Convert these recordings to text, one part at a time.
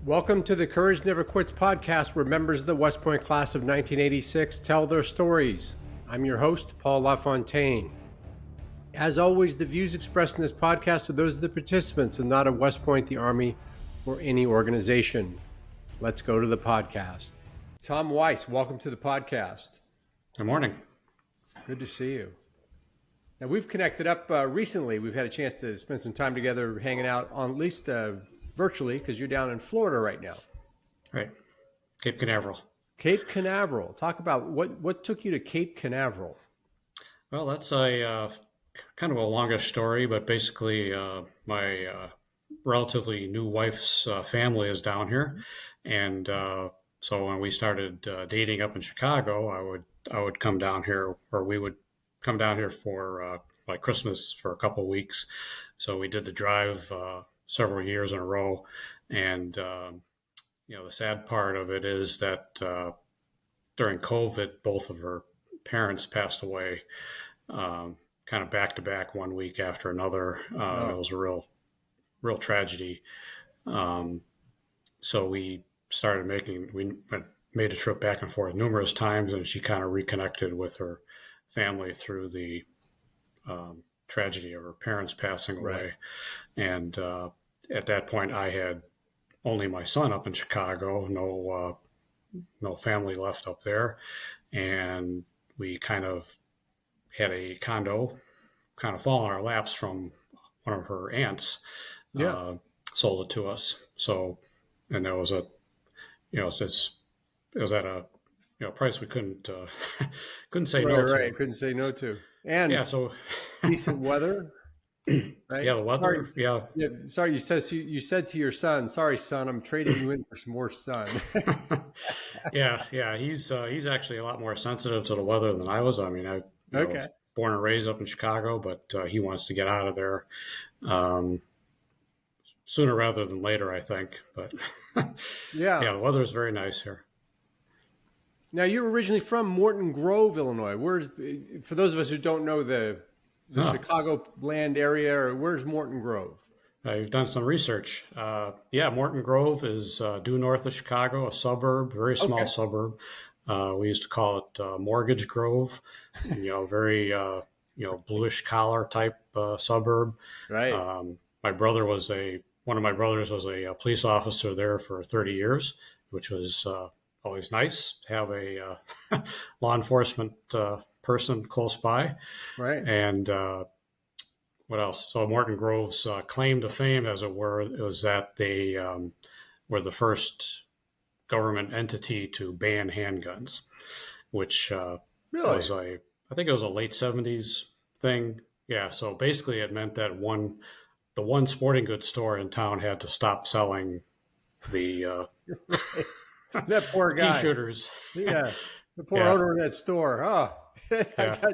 Welcome to the Courage Never Quits podcast, where members of the West Point class of 1986 tell their stories. I'm your host, Paul LaFontaine. As always, the views expressed in this podcast are those of the participants and not of West Point, the Army, or any organization. Let's go to the podcast. Tom Weiss, welcome to the podcast. Good morning. Good to see you. Now, we've connected up recently. We've had a chance to spend some time together hanging out, on at least virtually, because you're down in Florida right now. Right. Cape Canaveral. Cape Canaveral. Talk about what took you to Cape Canaveral. Well, that's a kind of a longish story, but basically my relatively new wife's family is down here. And so when we started dating up in Chicago, I would come down here, or we would come down here for like Christmas for a couple of weeks. So we did the drive several years in a row. And, the sad part of it is that during COVID, both of her parents passed away kind of back to back, one week after another. It was a real tragedy. So we made a trip back and forth numerous times, and she kind of reconnected with her family through the tragedy of her parents passing away. Right. And at that point, I had only my son up in Chicago, no family left up there. And we kind of had a condo kind of fall in our laps from one of her aunts. Sold it to us. So, and there was it was at a price we couldn't say no to. Right, couldn't say no to. And so decent weather. Right? Yeah, the weather. Sorry, you said to your son, "Sorry, son, I'm trading you in for some more sun." Yeah. He's actually a lot more sensitive to the weather than I was. I mean, I was born and raised up in Chicago, but he wants to get out of there sooner rather than later, I think. But the weather is very nice here. Now, you're originally from Morton Grove, Illinois. For those of us who don't know the Chicagoland area, where's Morton Grove? You've done some research. Morton Grove is due north of Chicago, a suburb, very small suburb. We used to call it Mortgage Grove, very bluish collar type suburb. Right. One of my brothers was a police officer there for 30 years, which was always nice to have a law enforcement person close by. Right. And what else? So Morton Grove's claim to fame, as it were, was that they were the first government entity to ban handguns, which was I think it was a late 70s thing. Yeah. So basically it meant that the one sporting goods store in town had to stop selling the that poor guy. Pea shooters. Yeah. The poor owner of that store. Oh.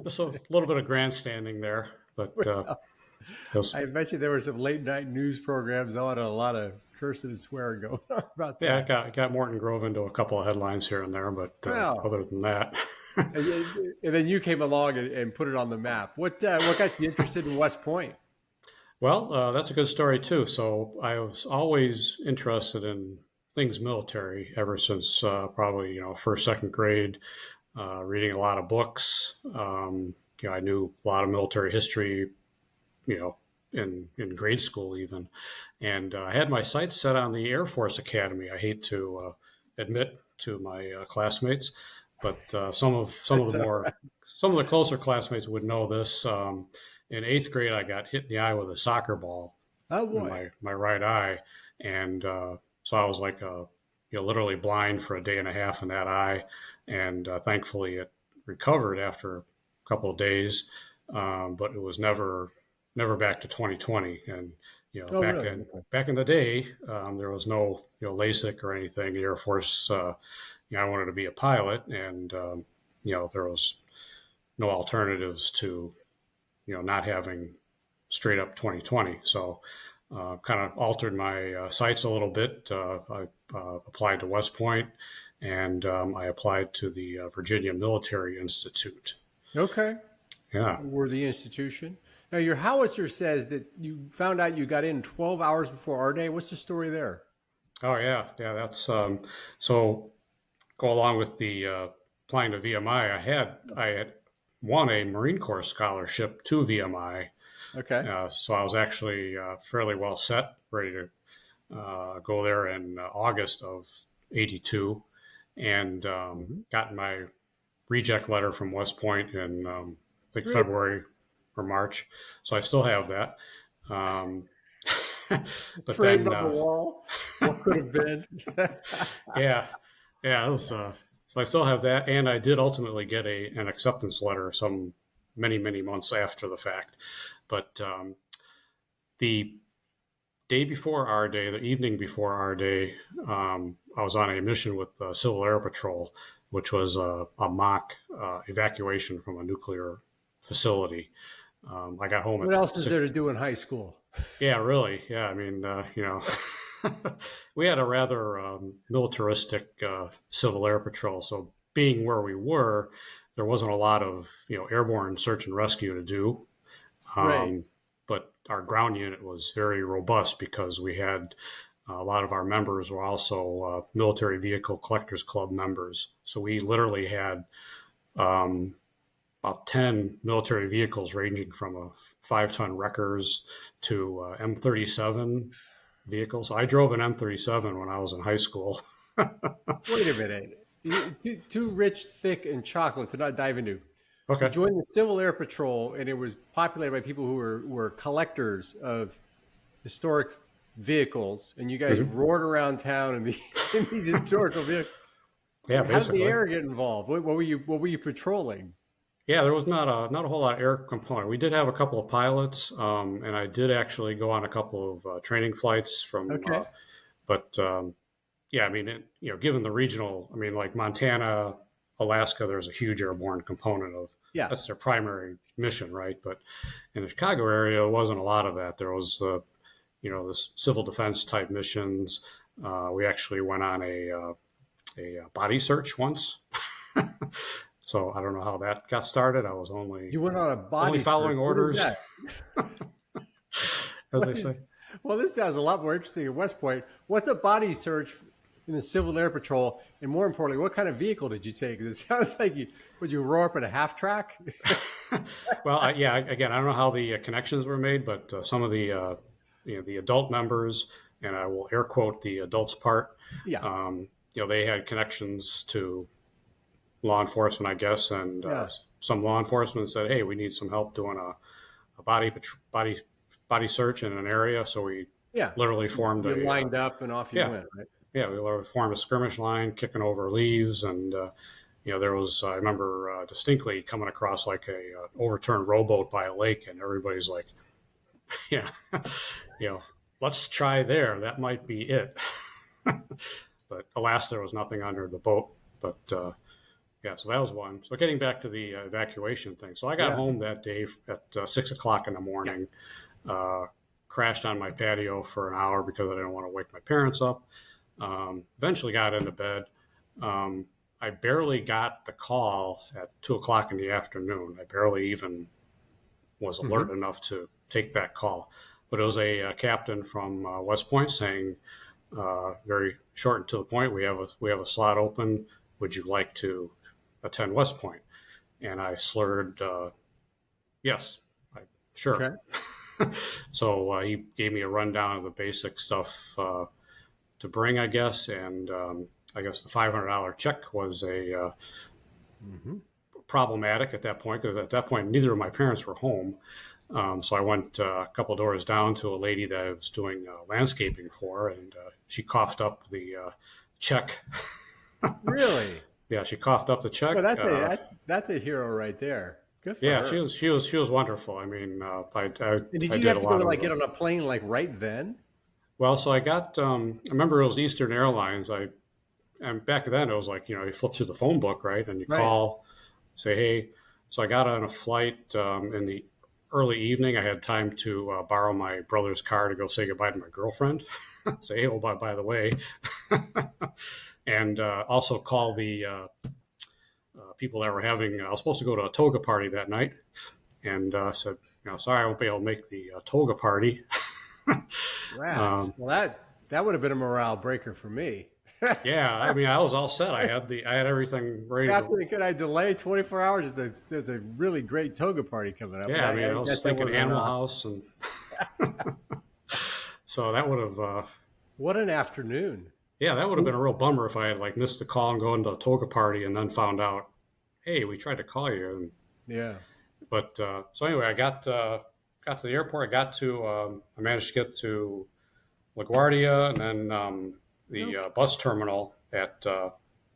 Just a little bit of grandstanding there, but I bet you there were some late night news programs on, a lot of cursing and swearing going on about that. Yeah, I got Morton Grove into a couple of headlines here and there, but other than that. and then you came along and put it on the map. What got you interested in West Point? Well, that's a good story too. So I was always interested in things military ever since probably first, second grade. Reading a lot of books. I knew a lot of military history, in grade school even. And I had my sights set on the Air Force Academy. I hate to admit to my classmates, but some of the closer classmates would know this. In 8th grade, I got hit in the eye with a soccer ball. Oh boy! In my right eye, and so I was like literally blind for a day and a half in that eye. And thankfully, it recovered after a couple of days, but it was never back to 2020. And back in the day, there was no LASIK or anything. The Air Force, I wanted to be a pilot, and there was no alternatives to not having straight up 2020. So kind of altered my sights a little bit. I applied to West Point. And I applied to the Virginia Military Institute. Okay. Yeah. We're the institution. Now, your howitzer says that you found out you got in 12 hours before our day. What's the story there? Oh yeah, yeah. That's so. Go along with the applying to VMI. I had won a Marine Corps scholarship to VMI, Okay. so I was actually fairly well set, ready to go there in August of '82, and Mhm. got my reject letter from West Point in I think Really? February or March. So I still have that. Um, but Framed then, on the wall. What could have been? yeah, yeah, it was, so I still have that, and I did ultimately get an acceptance letter some many months after the fact. But the day before our day, the evening before our day, I was on a mission with the Civil Air Patrol, which was a mock evacuation from a nuclear facility. I got home What at else is six. there to do in high school? Yeah, really. Yeah, I mean, we had a rather militaristic Civil Air Patrol. So being where we were, there wasn't a lot of airborne search and rescue to do. Right. Um, but our ground unit was very robust because we had a lot of our members were also military vehicle collectors club members. So we literally had about 10 military vehicles ranging from a 5-ton Wreckers to M37 vehicles. So I drove an M37 when I was in high school. Wait a minute. Too rich, thick, and chocolate to not dive into. You Okay. joined the Civil Air Patrol, and it was populated by people who were collectors of historic vehicles, and you guys Hmm. roared around town in, in these historical vehicles. Yeah, How did the basically. air get involved? What were you patrolling? Yeah, there was not a whole lot of air component. We did have a couple of pilots, and I did actually go on a couple of training flights from. Okay. But yeah, I mean, given the regional, I mean, like Montana, Alaska, there's a huge airborne component of Yeah. that's their primary mission, right? But in the Chicago area, there wasn't a lot of that. There was, the civil defense type missions. We actually went on a body search once. So I don't know how that got started. I was You went on a only body search. following What is orders, that? as What they is, say. well, this sounds a lot more interesting at West Point. What's a body search in the Civil Air Patrol? And more importantly, what kind of vehicle did you take? 'Cause it sounds like would you roar up at a half track? Well, yeah. Again, I don't know how the connections were made, but some of the the adult members, and I will air quote the adults part. Yeah. They had connections to law enforcement, I guess, and Yeah. some law enforcement said, "Hey, we need some help doing a body search in an area." So we Yeah. literally formed You a lined up and off you yeah, went, right? yeah, we literally formed a skirmish line, kicking over leaves, and there was I remember distinctly coming across like a overturned rowboat by a lake, and everybody's like, "Yeah, you know, let's try there. That might be it." But alas, there was nothing under the boat. But yeah, so that was one. So getting back to the evacuation thing, so I got Yeah. home that day at 6 o'clock in the morning. Uh, Crashed on my patio for an hour because I didn't want to wake my parents up. Eventually got into bed. I barely got the call at 2 o'clock in the afternoon. I barely even was alert Hmm. enough to take that call. But it was a captain from West Point saying, very short and to the point, we have a slot open. Would you like to attend West Point? And I slurred, yes, sure. Okay. So he gave me a rundown of the basic stuff to bring, I guess, and I guess the $500 check was a Hmm. problematic at that point because at that point neither of my parents were home. So I went a couple doors down to a lady that I was doing landscaping for, and she coughed up the check. Really? Yeah, she coughed up the Well, check. that's a hero right there. Good for Yeah, her. she was wonderful. I mean, And did I you did have a to go lot to of get on a plane right then? well. So I got. I remember it was Eastern Airlines. And back then it was like you flip through the phone book, right, and you Right. call, say hey. So I got on a flight in the early evening. I had time to borrow my brother's car to go say goodbye to my girlfriend. Say hey, oh by the way, and also call the people that were having. I was supposed to go to a toga party that night, and said, sorry, I won't be able to make the toga party. Rats. Well, that That would have been a morale breaker for me. Yeah, I mean, I was all set. I had everything ready. Could I delay 24 hours? There's a really great toga party coming up. Yeah, I mean, I was thinking Animal House, and so that would have. What an afternoon! Yeah, that would have been a real bummer if I had like missed the call and going to a toga party and then found out, hey, we tried to call you. And, yeah. But so anyway, I got to the airport. I managed to get to LaGuardia and then the bus terminal at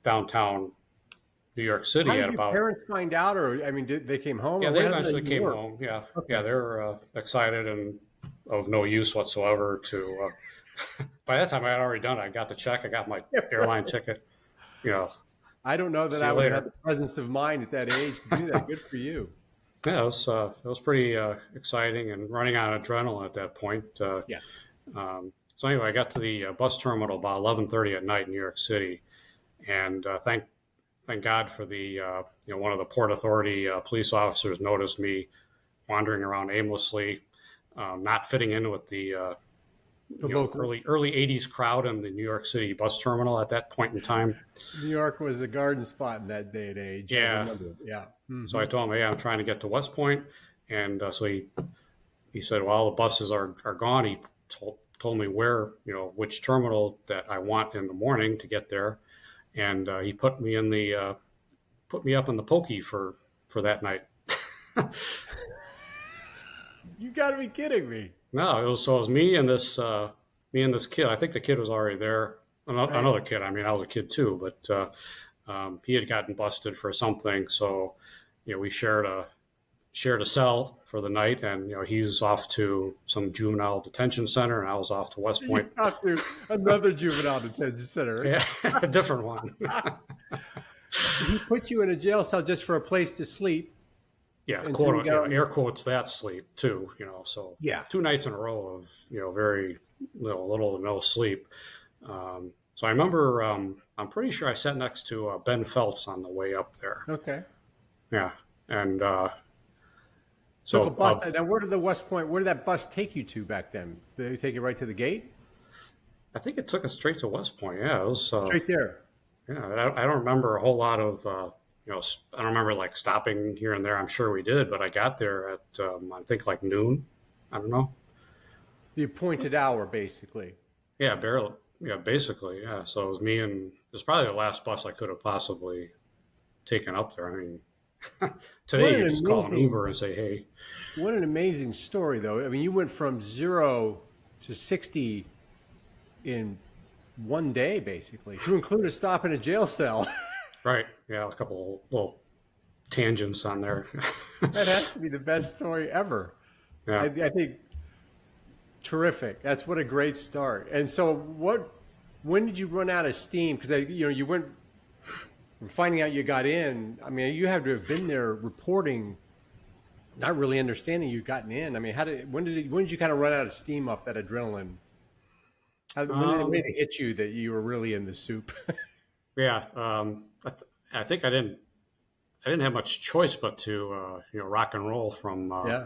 downtown New York City. How did your parents find out, or I mean, did they came home? Yeah, they eventually came home. Yeah, okay. Yeah, they were excited and of no use whatsoever. To by that time, I had already done it. I got the check. I got my airline ticket. I don't know that I would have the presence of mind at that age to do that. Good for you. Yeah, it was pretty exciting and running on adrenaline at that point. Yeah. So anyway, I got to the bus terminal about 11:30 at night in New York City, and thank God for the one of the Port Authority police officers noticed me wandering around aimlessly, not fitting in with the local early 80s crowd in the New York City bus terminal at that point in time. New York was a garden spot in that day and age. Yeah. Yeah. Mm-hmm. So I told him, hey, I'm trying to get to West Point. And so he said, well, the buses are gone. He told me where, which terminal that I want in the morning to get there. And he put me up in the pokey for that night. You gotta be kidding me. No, it was me and this kid. I think the kid was already there. Another kid. I mean, I was a kid too, but he had gotten busted for something. So, we shared a cell for the night, and he's off to some juvenile detention center, and I was off to West Point. Off to another juvenile detention center. Yeah, a different one. He put you in a jail cell just for a place to sleep. Yeah, air quotes that sleep too. So yeah, 2 nights in a row of very little to no sleep. So I remember I'm pretty sure I sat next to Ben Phelps on the way up there. Okay. Yeah, and so bus. Now, where did that bus take you to back then? Did they take you right to the gate? I think it took us straight to West Point. Yeah, it was straight there. Yeah, I don't remember a whole lot of. I don't remember like stopping here and there. I'm sure we did, but I got there at I think like noon. I don't know. The appointed hour, basically. Yeah, barely. Yeah, basically. Yeah. So it was me, and it was probably the last bus I could have possibly taken up there. I mean, today you just call an Uber and say, "Hey." What an amazing story, though. I mean, you went from 0 to 60 in one day, basically, to include a stop in a jail cell. Right. Yeah, a couple little tangents on there. That has to be the best story ever. Yeah. I think terrific. That's what a great start. And so when did you run out of steam? Because you went from finding out you got in. I mean, you have to have been there reporting, not really understanding you'd gotten in. I mean, when did you kind of run out of steam off that adrenaline? When did it hit you that you were really in the soup? Yeah, I think I didn't have much choice but to rock and roll from I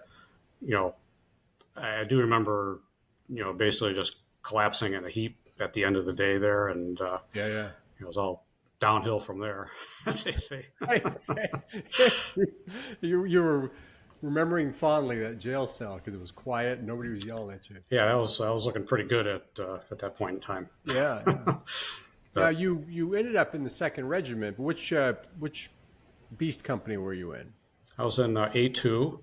do remember basically just collapsing in a heap at the end of the day there, and it was all downhill from there, as they say. You were remembering fondly that jail cell because it was quiet and nobody was yelling at you. Yeah, I was looking pretty good at that point in time. Yeah. Now you ended up in the 2nd Regiment. Which Beast company were you in? I was in A2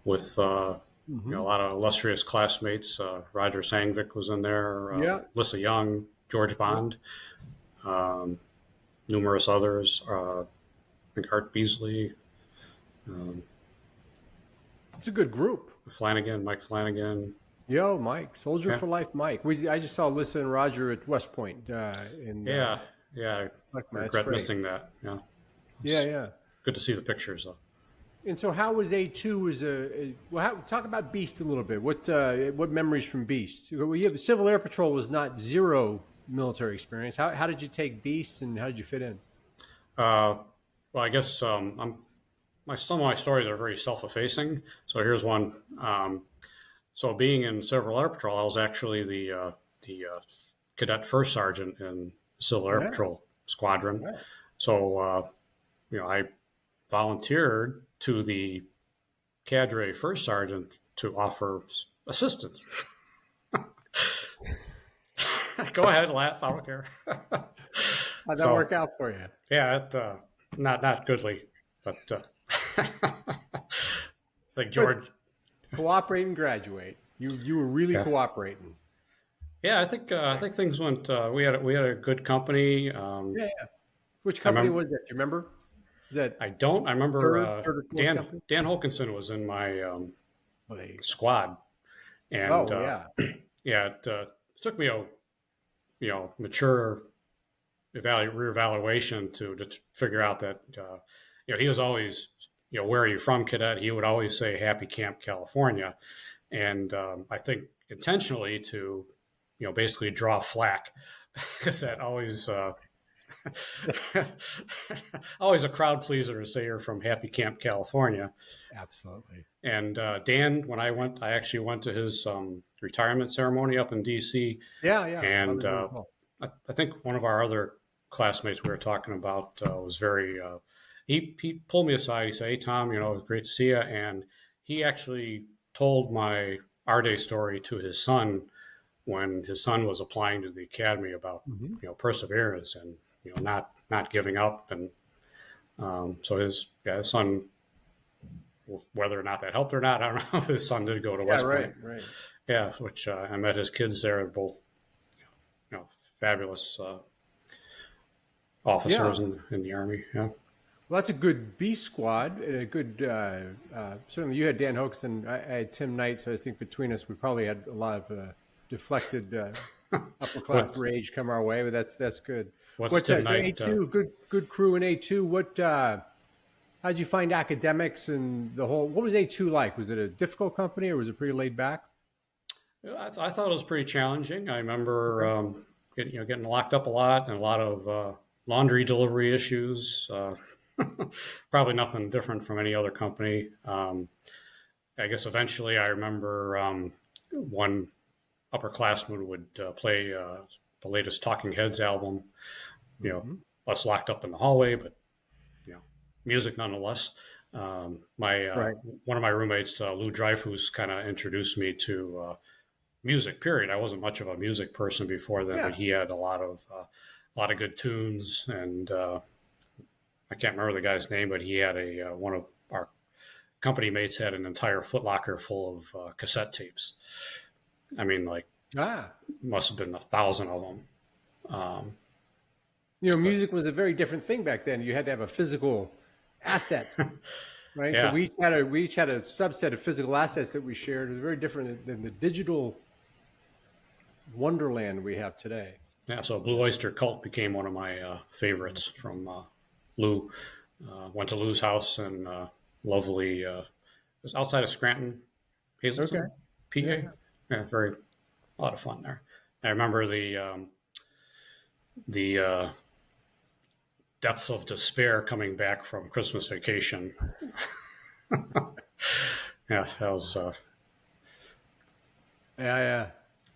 with a lot of illustrious classmates. Roger Sangvik was in there. Lissa Young, George Bond, numerous others. I think Art Beasley. It's a good group. Mike Flanagan. Yo, Mike, Soldier for Life, Mike. I just saw Lissa and Roger at West Point. I regret missing that. Yeah. Good to see the pictures, though. And so, how was A2? Talk about Beast a little bit. What memories from Beast? Civil Air Patrol was not zero military experience. How did you take Beast, and how did you fit in? Well, I guess some of my stories are very self-effacing. So here's one. So being in Civil Air Patrol, I was actually the cadet first sergeant in Cellular Patrol Squadron. Yeah. So, I volunteered to the cadre first sergeant to offer assistance. Go ahead, laugh. I don't care. How'd that work out for you? Yeah, not goodly, but like George. But cooperate and graduate. You were really cooperating. Yeah, I think things went. We had a good company. Which company was that? Do you remember? I don't. I remember Dan Holkinson was in my squad, and it took me a mature reevaluation to figure out that he was always where are you from, cadet? He would always say Happy Camp, California, and I think intentionally to basically draw flack because that always. Always a crowd pleaser to say you're from Happy Camp, California. Absolutely. And Dan, when I actually went to his retirement ceremony up in D.C. Yeah. And I think one of our other classmates we were talking about was very. He pulled me aside. He said, "Hey Tom, it was great to see you." And he actually told my our day story to his son when his son was applying to the academy about perseverance and not giving up, and so his son, whether or not that helped or not, I don't know. His son did go to West Point, right. Yeah, which I met his kids there, both fabulous officers in the Army. Yeah. Well, that's a good B squad, and a good. Certainly, you had Dan Hoaxton. I had Tim Knight, so I think between us, we probably had a lot of deflected upper class rage come our way, but that's good. What's that? A2, good crew in A2. What? How'd you find academics and the whole? What was A2 like? Was it a difficult company, or was it pretty laid back? I thought it was pretty challenging. I remember getting locked up a lot and a lot of laundry delivery issues. Probably nothing different from any other company. I guess eventually I remember one upperclassman would play the latest Talking Heads album, us locked up in the hallway, but music nonetheless. One of my roommates, Lou Dreyfus, kind of introduced me to music. Period. I wasn't much of a music person before then, but he had a lot of good tunes, and I can't remember the guy's name, but he had one of our company mates had an entire footlocker full of cassette tapes. I mean, must have been 1,000 of them. Music was a very different thing back then. You had to have a physical asset, right? Yeah. So we each had a subset of physical assets that we shared. It was very different than the digital wonderland we have today. Yeah, so Blue Oyster Cult became one of my favorites from Lou. Went to Lou's house in lovely, it was outside of Scranton, Hazleton, PA. Yeah, a lot of fun there. I remember the depths of despair coming back from Christmas vacation. Yeah, that was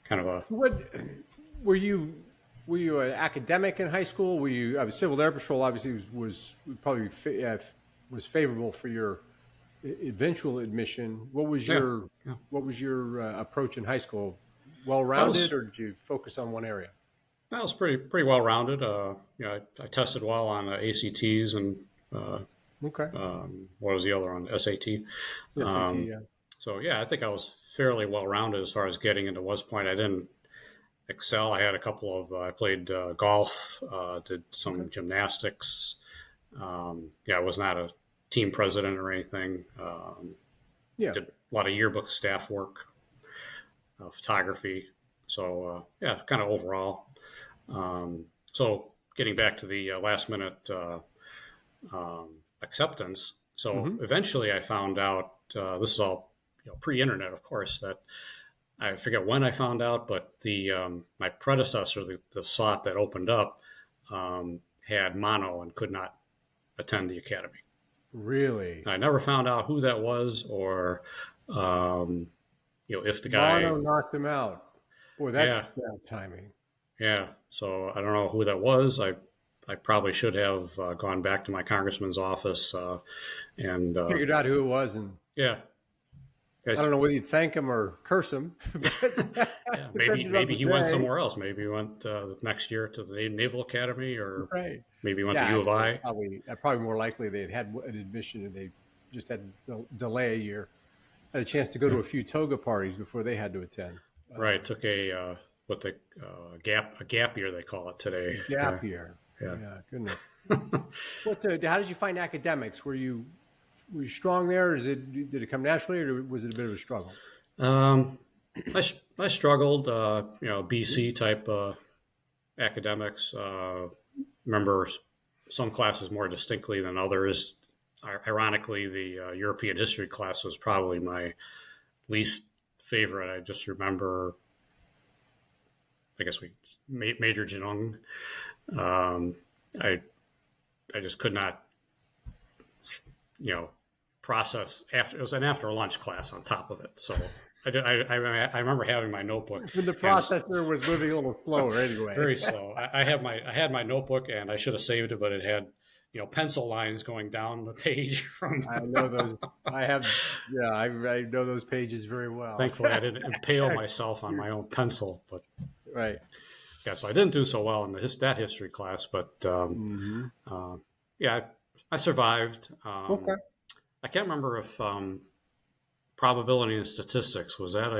kind of a. What were you an academic in high school? Were you Civil Air Patrol? Obviously, was probably was favorable for your eventual admission. What was your approach in high school? Well-rounded, or did you focus on one area? I was pretty well-rounded. I tested well on ACTs and what was the other one? SAT. SAT, So I think I was fairly well-rounded as far as getting into West Point. I didn't excel. I had a couple of. I played golf, did some gymnastics. I was not a team president or anything. Did a lot of yearbook staff work, photography. So kind of overall. So getting back to the last minute acceptance. So eventually I found out, this is all pre-internet, of course, that I forget when I found out, but my predecessor, the slot that opened up, had mono and could not attend the academy. Really? I never found out who that was, or if the guy mono knocked him out. Boy, that's bad timing. Yeah. So I don't know who that was. I probably should have gone back to my congressman's office and Figured out who it was, and yeah. I don't know whether you'd thank him or curse him. Yeah, maybe he went somewhere else. Maybe he went next year to the Naval Academy, or maybe he went to U of I. Probably more likely they'd had an admission and they just had to delay a year. Had a chance to go to a few toga parties before they had to attend. Right, took a gap year they call it today. Gap year. Yeah, goodness. How did you find academics? Were you strong there? Or did it come naturally, or was it a bit of a struggle? I struggled, BC type academics. Remember some classes more distinctly than others. Ironically, the European history class was probably my least favorite. I just remember, I guess Major Genung. I just could not, process after. It was an after lunch class on top of it, so I remember having my notebook. When the processor was moving a little slower, anyway. Very slow. I had my notebook, and I should have saved it, but it had pencil lines going down the page from. I know those. I know those pages very well. Thankfully, I didn't impale myself on my own pencil, but right. Yeah, so I didn't do so well in that history class, but I survived. Okay. I can't remember if probability and statistics was that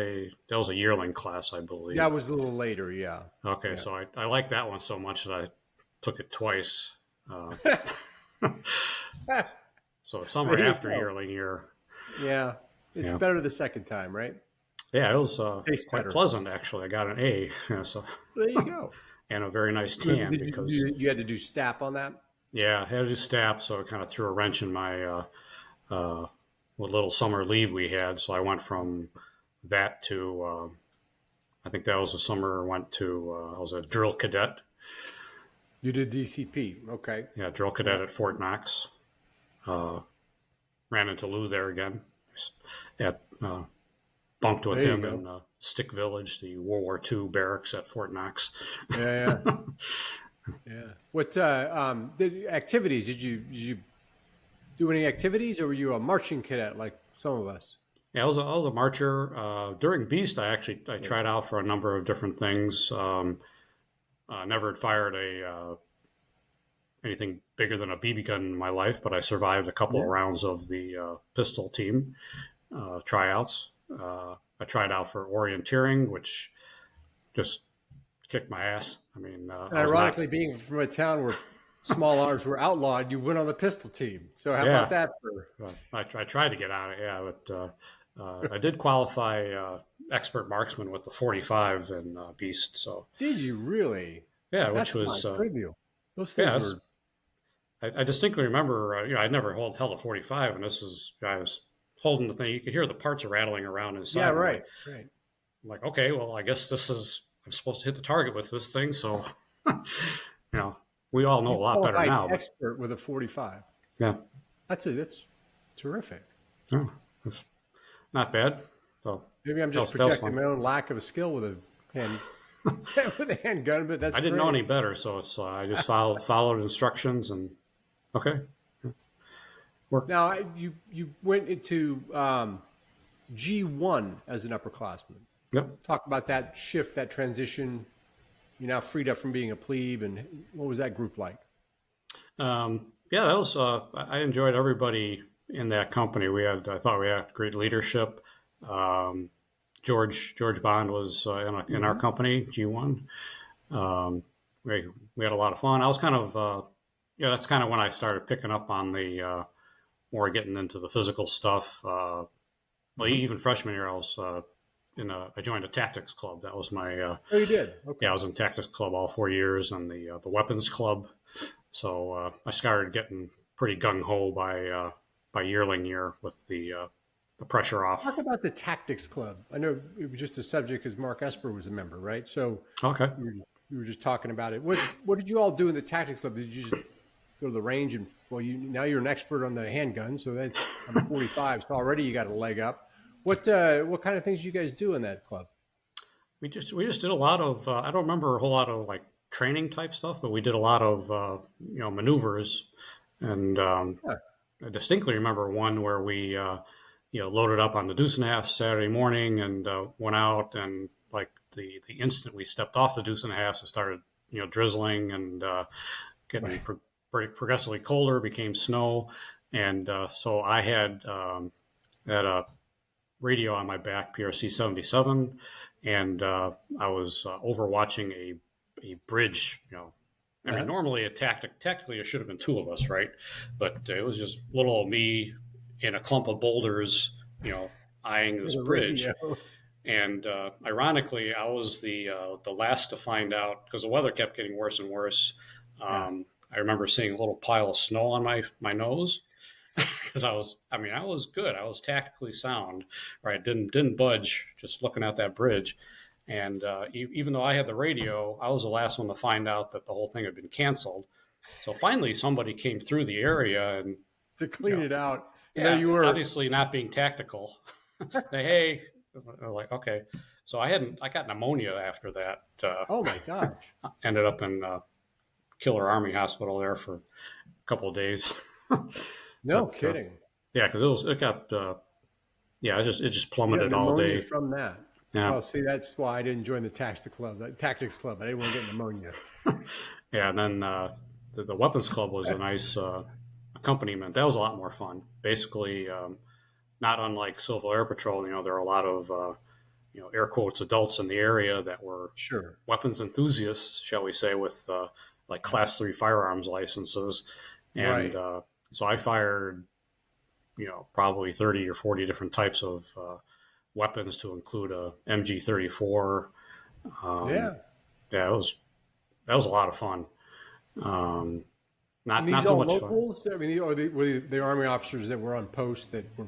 was a yearling class, I believe. That was a little later, yeah. Okay, yeah. So I liked that one so much that I took it twice. So summer after yearling year. Yeah, it's better the second time, right? Yeah, it was quite pleasant, actually. I got an A. So there you go. And a very nice tan. Because you had to do STAP on that? Yeah, I had to do STAP, so it kind of threw a wrench in my what little summer leave we had. So I went from that to, I think that was the summer I went to, I was a drill cadet. You did DCP, okay. Yeah, drill cadet at Fort Knox. Ran into Lou there again. Bunked with him in Stick Village, the World War II barracks at Fort Knox. Yeah. What the activities? Did you do any activities, or were you a marching cadet like some of us? Yeah, I was a marcher. During Beast, I tried out for a number of different things. Never had fired anything bigger than a BB gun in my life, but I survived a couple of rounds of the pistol team tryouts. I tried out for orienteering, which just kicked my ass. I mean, and ironically, being from a town where small arms were outlawed, you went on the pistol team. So how about that? I tried to get on it, but I did qualify expert marksman with the 45 in Beast. So did you really? Yeah, which was trivial. Those things were. I distinctly remember, I'd never held a 45, and I was holding the thing. You could hear the parts rattling around inside. Yeah, right. I'm like, okay, well, I guess I'm supposed to hit the target with this thing. So, we all know a lot better now. Expert with a 45. Yeah, that's terrific. Oh, that's not bad. So maybe I'm just projecting my own lack of a skill with a handgun, but that's. I didn't know any better, so it's I just followed instructions and okay. Work. Now you went into G1 as an upperclassman. Yep. Talk about that shift, that transition. You're now freed up from being a plebe, and what was that group like? That was. I enjoyed everybody in that company. I thought we had great leadership. George Bond was in our company, G1. We had a lot of fun. I was kind of that's kind of when I started picking up on the more getting into the physical stuff. Even freshman year, I was I joined a tactics club. That was my. Oh, you did? Okay. Yeah, I was in tactics club all 4 years, and the weapons club. So I started getting pretty gung ho by yearling year with the pressure off. Talk about the tactics club. I know it was just a subject because Mark Esper was a member, right? So okay, we were just talking about it. What did you all do in the tactics club? Did you just go to the range and now you're an expert on the handgun, so that's I'm 45, so already you got a leg up. What kind of things do you guys do in that club? we just did a lot of. I don't remember a whole lot of like training type stuff, but we did a lot of maneuvers, and Huh. I distinctly remember one where we loaded up on the Deuce and a Half Saturday morning and went out, and like the instant we stepped off the Deuce and a Half, it started drizzling and getting Right. progressively colder, became snow, and so I had a radio on my back, PRC 77, and I was overwatching a bridge. I mean, Uh-huh. normally tactically it should have been two of us, right? But it was just little old me in a clump of boulders, eyeing this The bridge. radio. And ironically, I was the last to find out because the weather kept getting worse and worse. Yeah. I remember seeing a little pile of snow on my nose because I was good. I was tactically sound, right? Didn't budge, just looking at that bridge. And even though I had the radio, I was the last one to find out that the whole thing had been canceled. So finally, somebody came through the area and To clean it out. And yeah, there you were. obviously not being tactical. Say, hey, I'm like, okay. So I got pneumonia after that. Oh my gosh. Ended up in Killer Army Hospital there for a couple of days. No But, kidding. yeah, because it just You plummeted got all pneumonia day. from that. Yeah, Oh, see, that's why I didn't join the tactics club. I didn't want to get pneumonia. yeah, and then the weapons club was a nice accompaniment. That was a lot more fun. Basically, not unlike Civil Air Patrol, there are a lot of air quotes adults in the area that were Sure. weapons enthusiasts, shall we say, with like Class 3 firearms licenses, and Right. so I fired probably 30 or 40 different types of weapons to include a MG34. Yeah. Yeah, that was a lot of fun. And Not these so all much fun. locals? I mean, were the Army officers that were on post that were.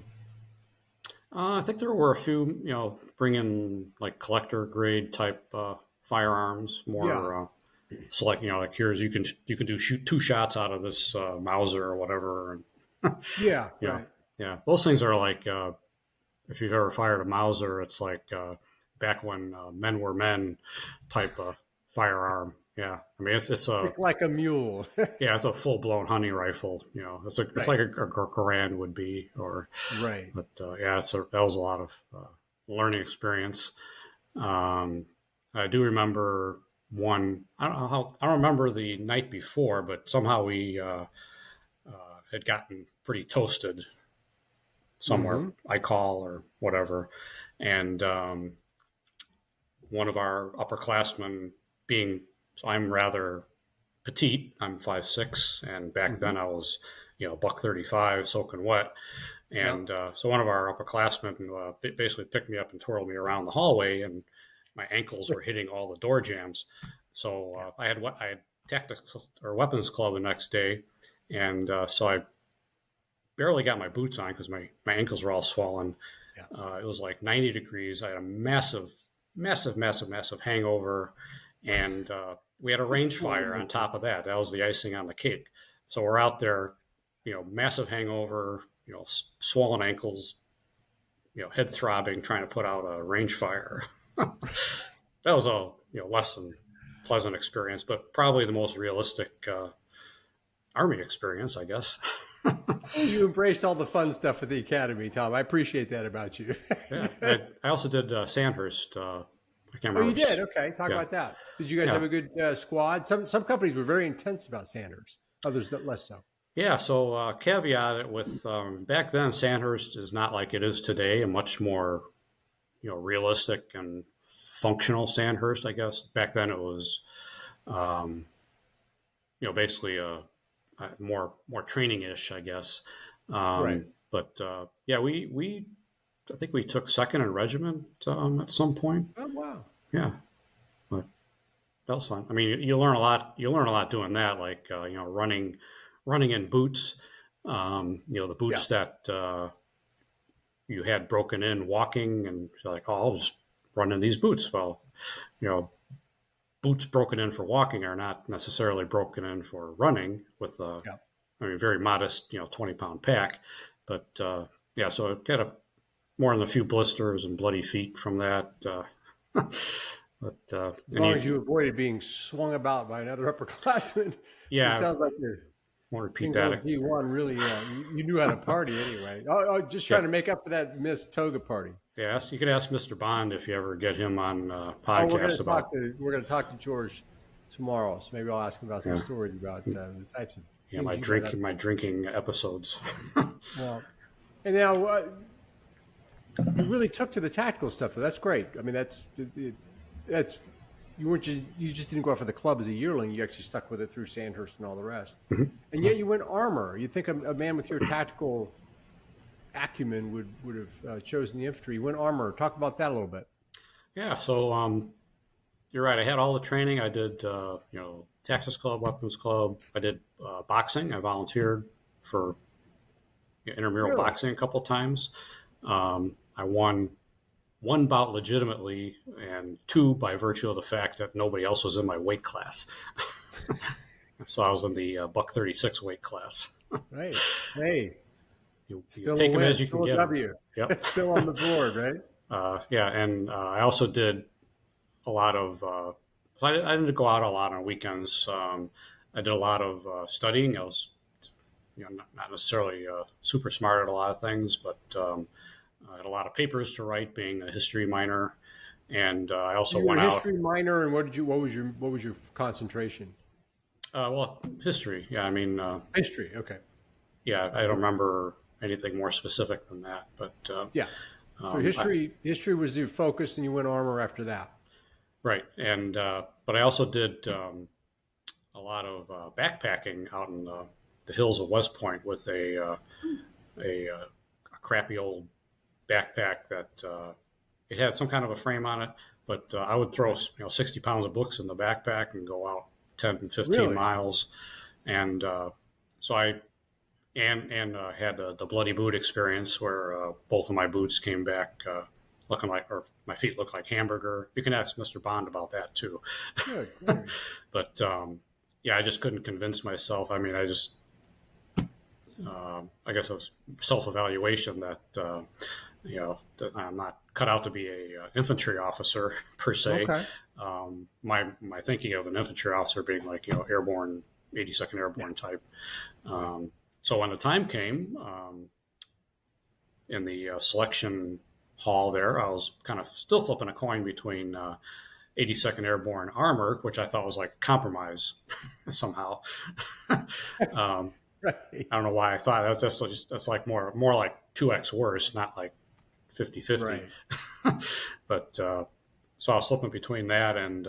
I think there were a few, bringing like collector grade type firearms, more select, like here's you can shoot two shots out of this Mauser or whatever, and Yeah. yeah, Right. yeah, those things are like if you've ever fired a Mauser, it's like back when men were men type of firearm. Yeah, I mean it's a Like a mule. yeah, it's a full blown hunting rifle. It's Right. like a Garand would be, or Right. but yeah, that was a lot of learning experience. I do remember one. I don't know how. I don't remember the night before, but somehow we had gotten pretty toasted somewhere. Mm-hmm. I call or whatever, and one of our upperclassmen being so I'm rather petite. I'm 5'6", and back Mm-hmm. then I was $135, soaking wet. Yeah. And so one of our upperclassmen basically picked me up and twirled me around the hallway, and my ankles were hitting all the door jams. So I had tactical or weapons club the next day, and so I barely got my boots on because my ankles were all swollen. Yeah. It was like 90 degrees. I had a massive hangover, and we had a range fire on top of that. That was the icing on the cake. So we're out there, massive hangover, swollen ankles, head throbbing, trying to put out a range fire. That was a less than pleasant experience, but probably the most realistic Army experience, I guess. You embraced all the fun stuff at the academy, Tom. I appreciate that about you. Yeah, I also did Sandhurst. I can't Oh, remember. you did? Okay, talk Yeah. about that. Did you guys Yeah. have a good squad? Some companies were very intense about Sandhurst. Others less so. Yeah, so caveat it with back then, Sandhurst is not like it is today, a much more realistic and functional Sandhurst, I guess. Back then, it was basically a more training ish, I guess. Right. But yeah, we I think we took second in regiment at some point. Oh wow. Yeah, but that was fun. I mean, you learn a lot. You learn a lot doing that, like running in boots. The boots that you had broken in walking, and you're like, oh, I'll just run in these boots. Well, boots broken in for walking are not necessarily broken in for running with very modest 20-pound pack. But so it got more than a few blisters and bloody feet from that. But As long as you avoided being swung about by another upperclassman, it yeah, sounds like your won't repeat things on that. P1 really, you knew how to party anyway. Just trying Yep. to make up for that missed toga party. Yeah, you could ask Mr. Bond if you ever get him on Oh, podcast about. we're gonna talk to George tomorrow, so maybe I'll ask him about some Yeah, stories about the types of yeah, things you got up. my drinking episodes. Well, and now you really took to the tactical stuff. That's great. I mean, that's you just didn't go out for the club as a yearling. You actually stuck with it through Sandhurst and all the rest. And yet you went armor. You think a man with your tactical acumen would have chosen the infantry. You went armor. Talk about that a little bit. Yeah, so you're right. I had all the training. I did, Texas Club, Weapons Club. I did boxing. I volunteered for intramural boxing a couple of times. I won one bout legitimately and two by virtue of the fact that nobody else was in my weight class. So I was in the buck 36 weight class. Right. Hey, You still take a them win, as you still can a get them. W. Yep. Still on the board, right? Yeah, and I also did a lot of. I didn't go out a lot on weekends. I did a lot of studying. I was, not necessarily super smart at a lot of things, but I had a lot of papers to write, being a history minor, and I also You were went a out. history minor, and what was your concentration? Well, history. Yeah, I mean, History. Okay. yeah, I don't remember anything more specific than that, but Yeah. So history was your focus, and you went armor after that. right. And but I also did a lot of backpacking out in the hills of West Point with a crappy old backpack that it had some kind of a frame on it, but I would throw 60 pounds of books in the backpack and go out 10 and 15 Really? miles, and so I had the bloody boot experience where both of my boots came back looking like, or my feet looked like hamburger. You can ask Mr. Bond about that too. Good. But yeah, I just couldn't convince myself. I mean, I just, I guess it was self-evaluation that, that I'm not cut out to be a infantry officer per se. Okay. My thinking of an infantry officer being like, airborne, 82nd Airborne type. So when the time came, in the selection hall there, I was kind of still flipping a coin between 82nd Airborne Armor, which I thought was like a compromise somehow. Right. I don't know why I thought that's like more like 2x worse, not like 50-50. Right. But so I was flipping between that and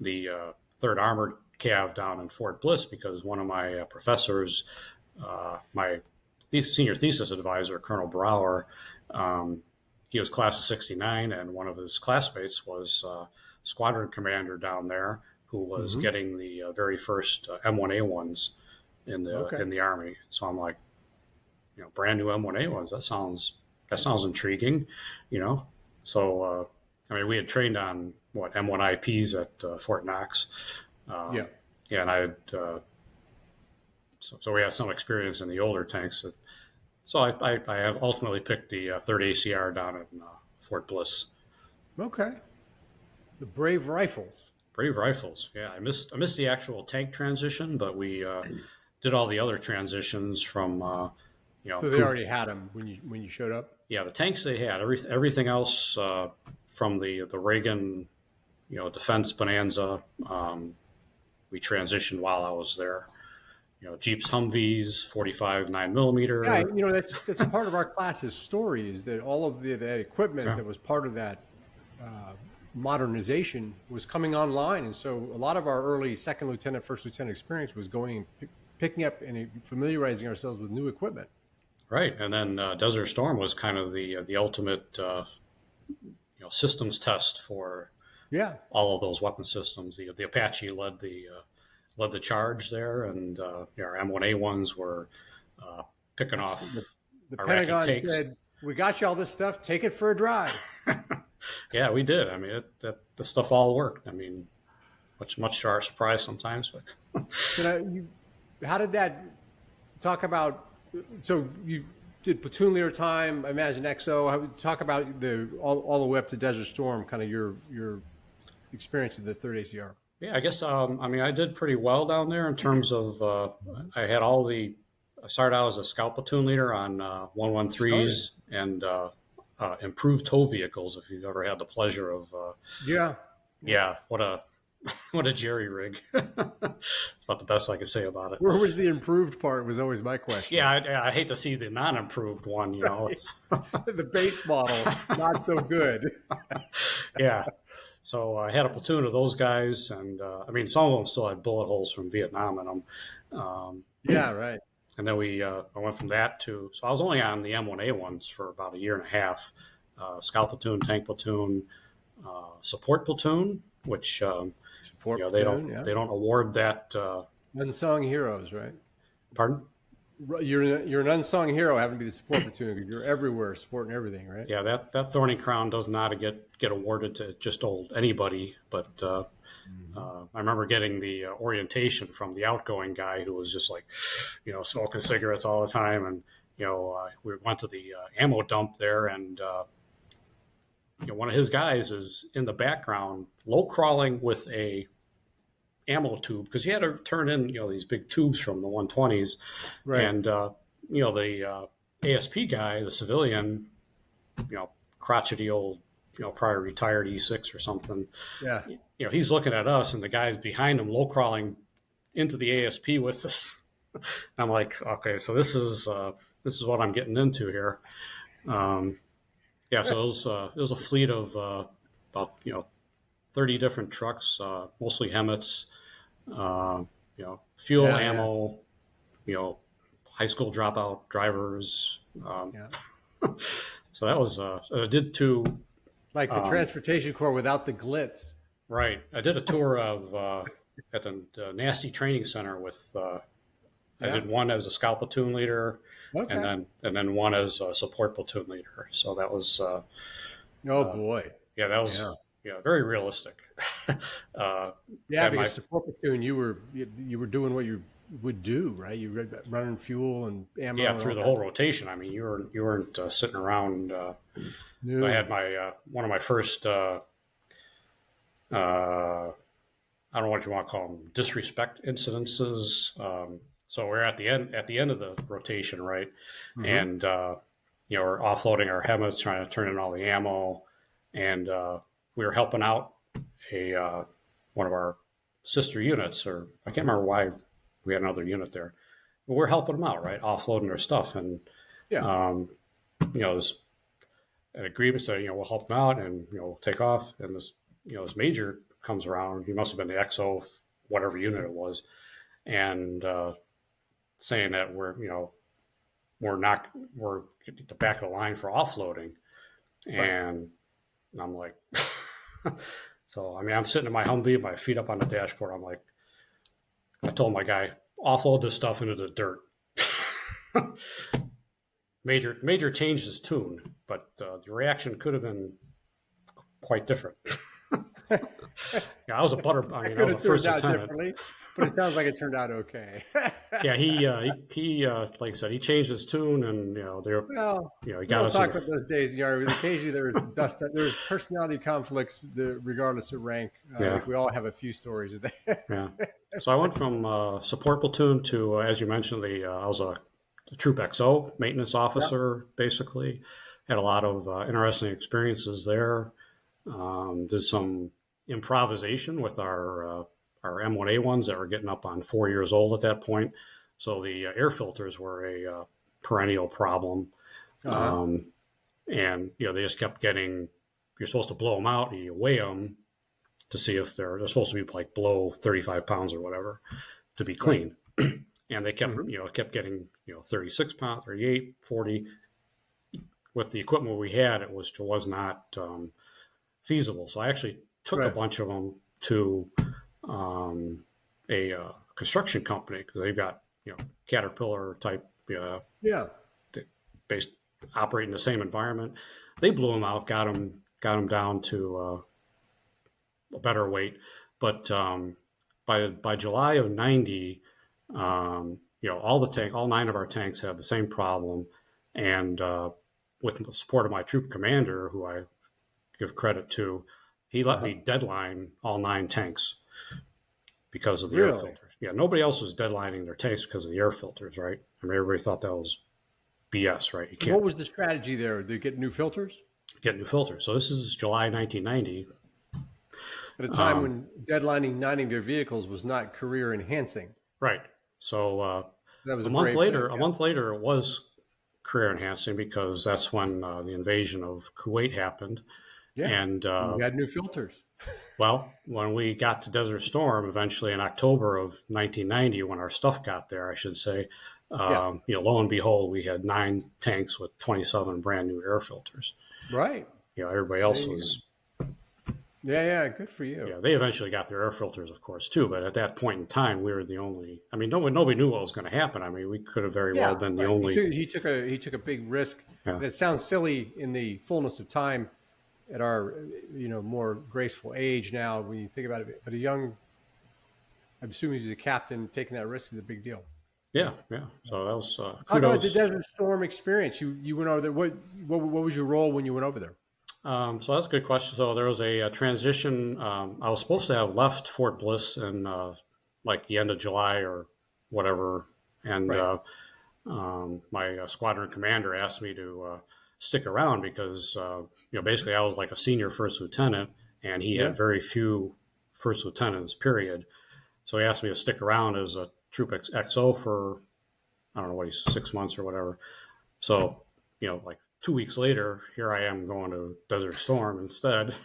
the 3rd Armored Cav down in Fort Bliss, because one of my professors, my senior thesis advisor, Colonel Brower, he was class of 69, and one of his classmates was squadron commander down there, who was getting the very first M1A1s in the Army. So I'm like, brand new M1A1s. That sounds intriguing, So I mean, we had trained on M1IPs at Fort Knox. Yeah, and I had so we had some experience in the older tanks. So I have ultimately picked the 3rd ACR down in Fort Bliss. Okay. The Brave Rifles. Brave Rifles. Yeah, I missed the actual tank transition, but we did all the other transitions from So they already had them when you showed up. Yeah, the tanks they had. Everything else from the Reagan defense bonanza, we transitioned while I was there. Jeeps, Humvees, 45 9mm. Yeah, that's a part of our class's story, is that all of the equipment that was part of that modernization was coming online, and so a lot of our early second lieutenant, first lieutenant experience was going and picking up and familiarizing ourselves with new equipment. Right, and then Desert Storm was kind of the ultimate systems test for all of those weapon systems. The Apache led the charge there, and our M1A1s were picking off the Iraqi Pentagon tanks. Said, "We got you all this stuff. Take it for a drive." Yeah, we did. I mean, the stuff all worked. I mean, much to our surprise sometimes. But how did that talk about? So you did platoon leader time. I imagine XO. Talk about all the way up to Desert Storm. Kind of your experience at the 3rd ACR? Yeah, I guess, I did pretty well down there in terms of, I had I started out as a scout platoon leader on 113s and improved tow vehicles, if you've ever had the pleasure of, yeah, what a what a jerry rig. It's about the best I could say about it. Where was the improved part was always my question. Yeah, I hate to see the non-improved one, you know. The base model, not so good. Yeah. So I had a platoon of those guys, and some of them still had bullet holes from Vietnam in them. Yeah, right. And then I went from that so I was only on the M1A ones for about a year and a half. Scout platoon, tank platoon, support platoon, which they don't award that. Unsung heroes, right? Pardon? You're an unsung hero having to be the support platoon because you're everywhere supporting everything, right? Yeah, that thorny crown does not get awarded to just anybody. But I remember getting the orientation from the outgoing guy who was just like, smoking cigarettes all the time, and we went to the ammo dump there, and one of his guys is in the background low crawling with a ammo tube, because you had to turn in these big tubes from the 120s, right? And the ASP guy, the civilian, crotchety old, probably retired E6 or something. Yeah. He's looking at us, and the guy's behind him low crawling into the ASP with us. I'm like, okay, so this is what I'm getting into here. So it was a fleet of about 30 different trucks, mostly Hemmets, fuel, ammo, high school dropout drivers. So that was I did two, like the transportation corps without the glitz. Right. I did a tour of at the Nasty Training Center with. I did one as a scout platoon leader, and then one as a support platoon leader. So that was. Boy. Yeah, that was very realistic. Because support platoon, you were doing what you would do, right? You were running fuel and ammo. Yeah, through the whole rotation. I mean, you weren't sitting around. No. I had my one of my first. I don't know what you want to call them, disrespect incidences. So we're at the end of the rotation, right? Mm-hmm. And we're offloading our Hemmets, trying to turn in all the ammo, and we were helping out one of our sister units, or I can't remember why we had another unit there, but we're helping them out, right? Offloading their stuff, and there's an agreement that we'll help them out, and we'll take off, and this this major comes around. He must have been the XO, whatever unit it was, and saying that we're at the back of the line for offloading, and I'm like, so I'm sitting in my Humvee, my feet up on the dashboard. I'm like, I told my guy, offload this stuff into the dirt. Major changed his tune, but the reaction could have been quite different. I was a first lieutenant, but it sounds like it turned out okay. Yeah, he like I said, he changed his tune, and he got us. Talk about those days. Occasionally there was personality conflicts, regardless of rank. Like we all have a few stories of that. Yeah. So I went from support platoon to, as you mentioned, I was a troop XO, maintenance officer, basically. Had a lot of interesting experiences there. Did some improvisation with our M1A ones that were getting up on 4 years old at that point. So the air filters were a perennial problem. And, they just kept getting, you're supposed to blow them out and you weigh them to see if they're supposed to be like below 35 pounds or whatever to be clean. Right. And they kept, kept getting, 36 pounds, 38, 40. With the equipment we had, it was not feasible. So I actually took a bunch of them to a construction company, because they've got Caterpillar type based operating the same environment. They blew them out, got them down to a better weight. But by July of '90, all 9 of our tanks had the same problem, and with the support of my troop commander, who I give credit to, he let me deadline all 9 tanks because of the air Really? filters. Yeah, nobody else was deadlining their tanks because of the air filters, right? I mean, everybody thought that was BS, right? You can't What was the strategy there? They get new filters get new filters. So this is July 1990. at a time when deadlining their vehicles was not career enhancing. Right. So That was a month later, it was career enhancing because that's when the invasion of Kuwait happened. Yeah. And we had new filters. well, when we got to Desert Storm, eventually in October of 1990, when our stuff got there, I should say, lo and behold, we had 9 tanks with 27 brand new air filters. Right. Everybody else was. Yeah, good for you. Yeah, they eventually got their air filters, of course, too. But at that point in time, we were the only. I mean, nobody knew what was going to happen. I mean, we could have very well been the only. He took a big risk. Yeah. And it sounds silly in the fullness of time, at our more graceful age now when you think about it. But I'm assuming he's a captain, taking that risk is a big deal. Yeah. So that was. Talk about the Desert Storm experience. You went over there. What was your role when you went over there? So that's a good question. So there was a transition. I was supposed to have left Fort Bliss in like the end of July or whatever, and my squadron commander asked me to stick around because basically I was like a senior first lieutenant, and he had very few first lieutenants. Period. So he asked me to stick around as a Troop XO for I don't know what he's 6 months or whatever. So like 2 weeks later, here I am going to Desert Storm instead,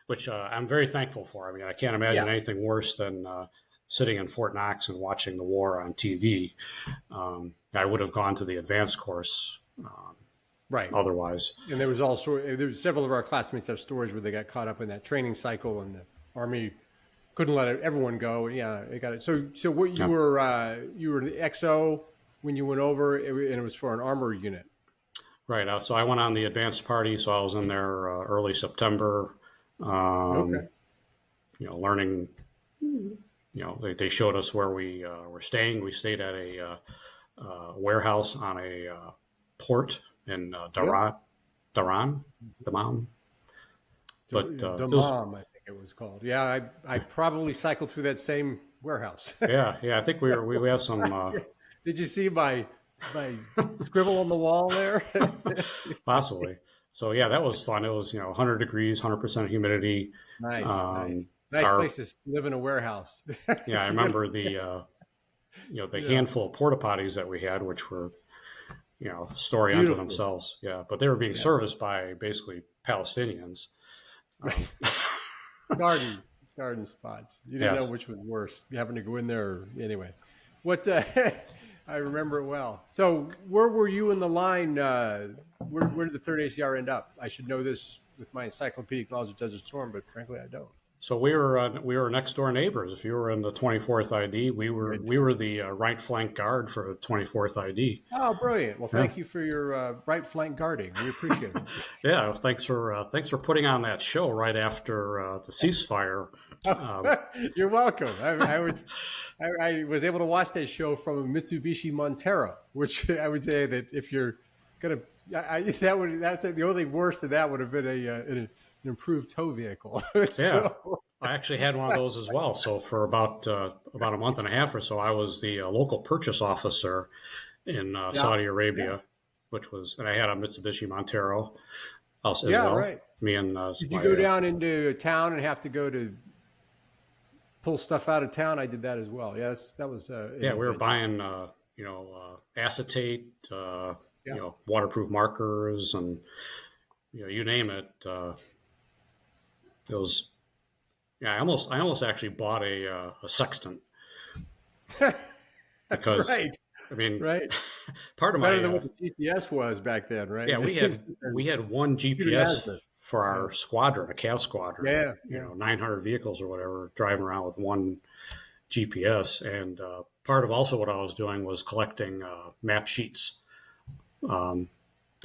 which I'm very thankful for. I mean, I can't imagine anything worse than sitting in Fort Knox and watching the war on TV. I would have gone to the advanced course otherwise. And there was several of our classmates have stories where they got caught up in that training cycle, and the Army couldn't let everyone go. Yeah, they got it. So what you were the XO when you went over, and it was for an armor unit. Right. So I went on the advanced party. So I was in there early September, learning, they showed us where we were staying. We stayed at a warehouse on a port in Daran. But Damam, I think it was called. Yeah, I probably cycled through that same warehouse. Yeah. I think we had some. Did you see my scribble on the wall there? Possibly. So yeah, that was fun. It was 100 degrees, 100% humidity. Nice place to live in a warehouse. Yeah, I remember the handful of porta potties that we had, which were story unto themselves. Yeah, but they were being serviced by basically Palestinians. Right. Garden spots. You didn't know which was worse. You happened to go in there anyway. What? I remember it well. So where were you in the line? Where did the 3rd ACR end up? I should know this with my encyclopedic knowledge of Desert Storm, but frankly, I don't. So we were next door neighbors. If you were in the 24th ID, we were the right flank guard for 24th ID. Oh, brilliant! Well, thank you for your right flank guarding. We appreciate it. Yeah, thanks for putting on that show right after the ceasefire. You're welcome. I was able to watch that show from a Mitsubishi Montero, which I would say that if you're gonna, that's the only worse than that would have been an improved tow vehicle. So, I actually had one of those as well. So for about a month and a half or so, I was the local purchase officer in Saudi Arabia, and I had a Mitsubishi Montero as well. Right. Me and did you go down into town and have to go to pull stuff out of town? I did that as well. Yes, that was. We were buying acetate, waterproof markers, and you name it. It was, I almost actually bought a sextant because I mean, part of better than what the GPS was back then, right? Yeah, we had one GPS for our squadron, a Cav squadron. 900 vehicles or whatever, driving around with one GPS, and part of also what I was doing was collecting map sheets.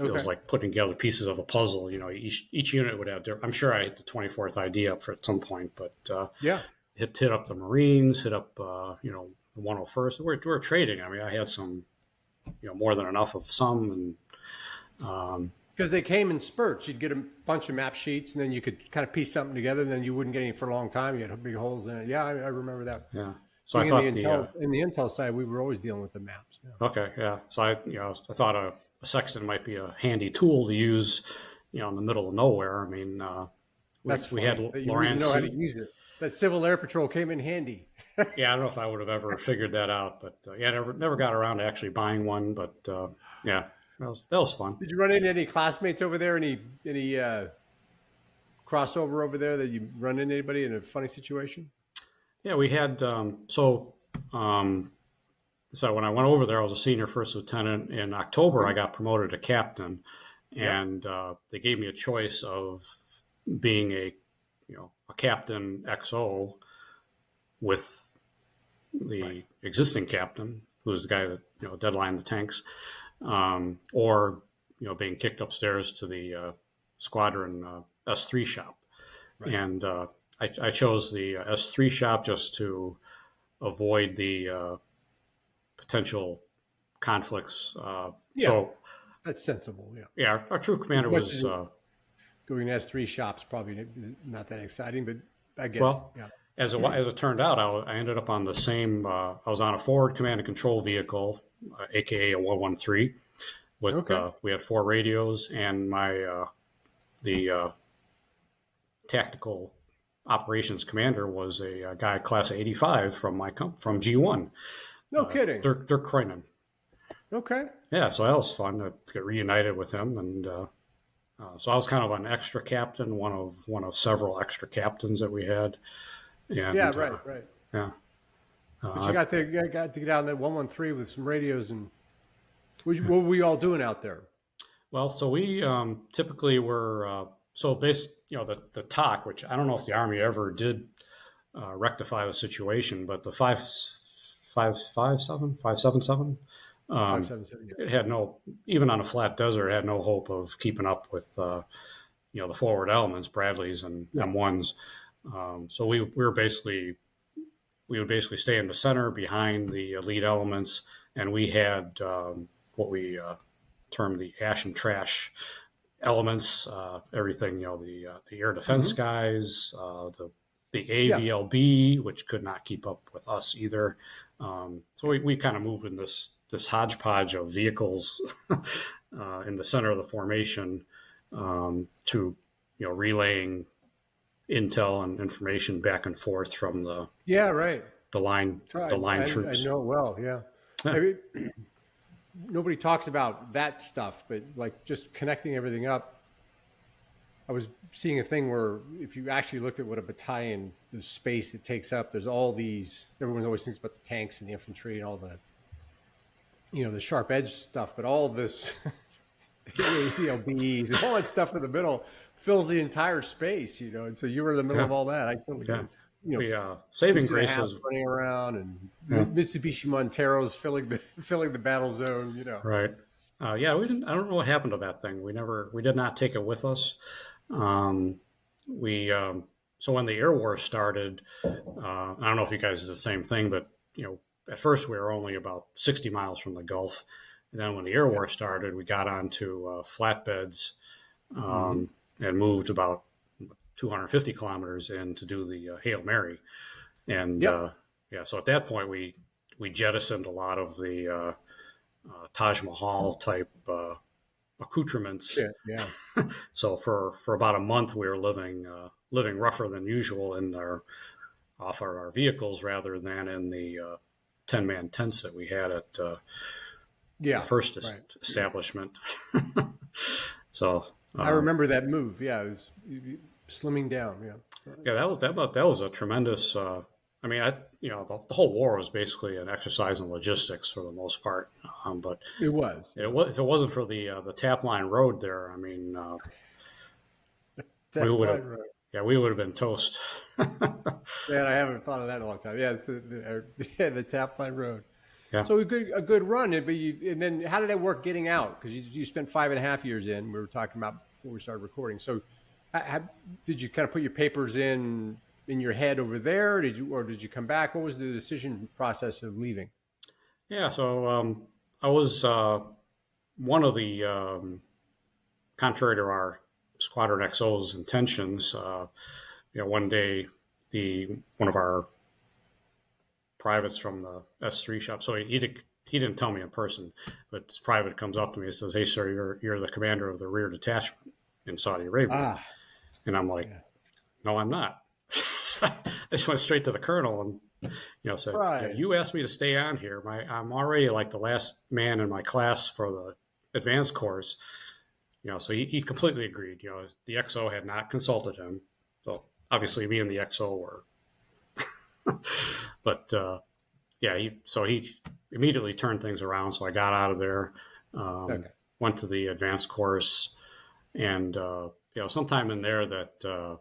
It was like putting together pieces of a puzzle. Each unit would have. I'm sure I hit the 24th ID up at some point, but hit up the Marines, hit up the 101st. We're trading. I mean, I had some, more than enough of some, and Because they came in spurts. You'd get a bunch of map sheets, and then you could kind of piece something together, and then you wouldn't get any for a long time. You had big holes in it. Yeah, I remember that. Yeah. So Being I thought in the Intel side, we were always dealing with the maps. Yeah. okay, yeah. So I thought a sextant might be a handy tool to use, in the middle of nowhere. I mean, we had Lawrence. Know how to use it. That Civil Air Patrol came in handy. Yeah, I don't know if I would have ever figured that out, but never got around to actually buying one. But yeah, that was fun. Did you run into any classmates over there? Any crossover over there that you run into anybody in a funny situation? Yeah, we had so when I went over there, I was a senior first lieutenant. In October, I got promoted to captain, and they gave me a choice of being a captain XO with the existing captain, who was the guy that deadlined the tanks, or being kicked upstairs to the squadron S3 shop, and I chose the S3 shop just to avoid the potential conflicts. So that's sensible. Yeah. Yeah, our troop commander was going to S3 shops. Probably not that exciting, but I get it. Yeah. As it turned out, I ended up on the same. I was on a forward command and control vehicle, aka a 113. With we had 4 radios, and the tactical operations commander was a guy class 85 from G1. No kidding. Dirk Kroinen. Okay. Yeah, so that was fun to get reunited with him, and so I was kind of an extra captain, one of several extra captains that we had. And, right. Yeah. But you got to get out in that 113 with some radios, and what were we all doing out there? Well, so we typically were the TOC, which I don't know if the Army ever did rectify the situation, but the 577, 577, 577, it had even on a flat desert, it had no hope of keeping up with the forward elements, Bradleys and M1s. So we would basically stay in the center behind the lead elements, and we had what we termed the ash and trash elements, everything, the air defense guys, the AVLB, which could not keep up with us either. So we kind of moved in this hodgepodge of vehicles in the center of the formation to relaying intel and information back and forth from the line troops. I know it well. Yeah. I mean, nobody talks about that stuff, but like just connecting everything up. I was seeing a thing where if you actually looked at what a battalion, the space it takes up, there's all these. Everyone always thinks about the tanks and the infantry and all the, the sharp edge stuff, but all this APLBs and all that stuff in the middle fills the entire space, and so you were in the middle of all that. I totally saving graces running around and Mitsubishi Monteros filling the battle zone, Right. We didn't. I don't know what happened to that thing. We did not take it with us. So when the air war started, I don't know if you guys did the same thing, but at first we were only about 60 miles from the Gulf, and then when the air war started, we got onto flatbeds and moved about 250 kilometers in to do the Hail Mary, and so at that point we jettisoned a lot of the Taj Mahal type accoutrements. So for about a month we were living rougher than usual off our vehicles rather than in the 10-man tents that we had at the first establishment. So I remember that move. Yeah, it was slimming down. That was a tremendous. The whole war was basically an exercise in logistics for the most part. But it was. If it wasn't for the Tap Line Road there, we would have been toast. Man, I haven't thought of that in a long time. Yeah, the Tap Line Road. Yeah. So a good run, but and then how did that work getting out? Because you spent 5.5 years in. We were talking about before we started recording. So, did you kind of put your papers in your head over there? Did you come back? What was the decision process of leaving? Yeah, so I was one of the contrary to our Squadron XO's intentions, one day one of our privates from the S3 shop, so he didn't tell me in person, but this private comes up to me and says, "Hey, sir, you're the commander of the rear detachment in Saudi Arabia." And I'm like, "No, I'm not." I just went straight to the colonel and said, "You asked me to stay on here. I'm already like the last man in my class for the advanced course." So he completely agreed. The XO had not consulted him, so obviously me and the XO were. But he immediately turned things around. So I got out of there, went to the advanced course, and sometime in there that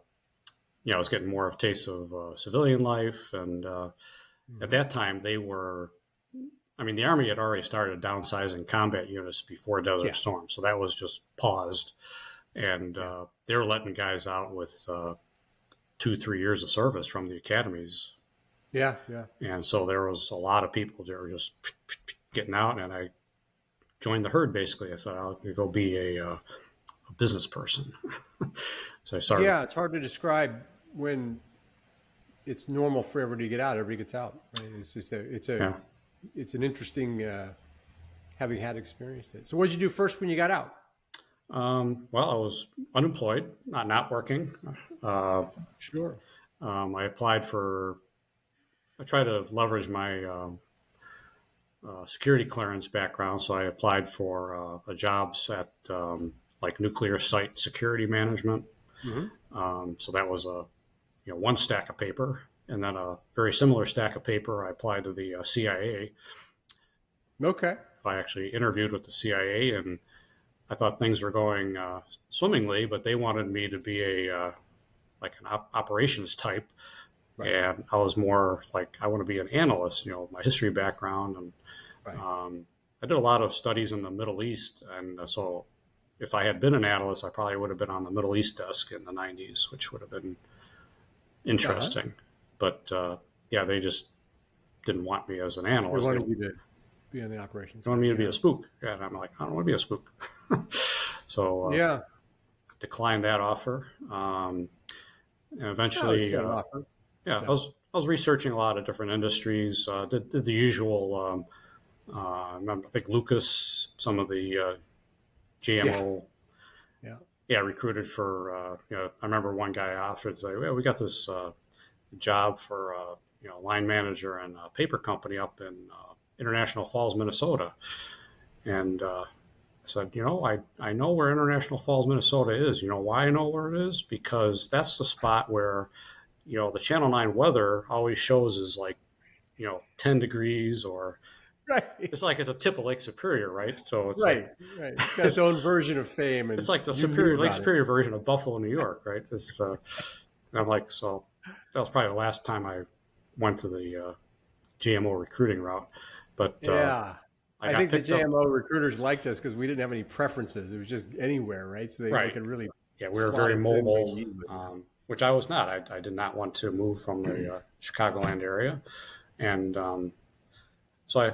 I was getting more of a taste of civilian life. And at that time, the Army had already started downsizing combat units before Desert Storm, so that was just paused, and they were letting guys out with 2-3 years of service from the academies. Yeah. And so there was a lot of people that were just getting out, and I joined the herd. Basically, I said I'll go be a business person. So I started. Yeah, it's hard to describe when it's normal for everybody to get out. Everybody gets out. Right? It's just it's an interesting having had experienced it. So what did you do first when you got out? Well, I was unemployed, not working. Sure. I applied I tried to leverage my security clearance background, so I applied for jobs at like nuclear site security management. Mm-hmm. So that was one stack of paper, and then a very similar stack of paper I applied to the CIA. Okay. I actually interviewed with the CIA, and I thought things were going swimmingly, but they wanted me to be an operations type. Right. And I was more like, I want to be an analyst, my history background. And I did a lot of studies in the Middle East. And so if I had been an analyst, I probably would have been on the Middle East desk in the 90s, which would have been interesting. But they just didn't want me as an analyst. They wanted you to be on the operations. They wanted me to be a spook. And I'm like, I don't want to be a spook. So declined that offer. And eventually... I was researching a lot of different industries. Did the usual. I think Lucas, some of the GMO. Recruited for. I remember one guy offered, say, "Well, we got this job for line manager in a paper company up in International Falls, Minnesota," and I said, I know where International Falls, Minnesota is. You know why I know where it is? Because that's the spot where the Channel 9 weather always shows is like, 10 degrees or it's like at the tip of Lake Superior, right? So it's right. It's got its own version of fame. And it's like the Lake Superior version of Buffalo, New York, right? It's I'm like, so that was probably the last time I went to the GMO recruiting route. But I think the GMO recruiters liked us because we didn't have any preferences. It was just anywhere, right? So they could really we were very mobile. Which I was not. I did not want to move from the Chicagoland area. And so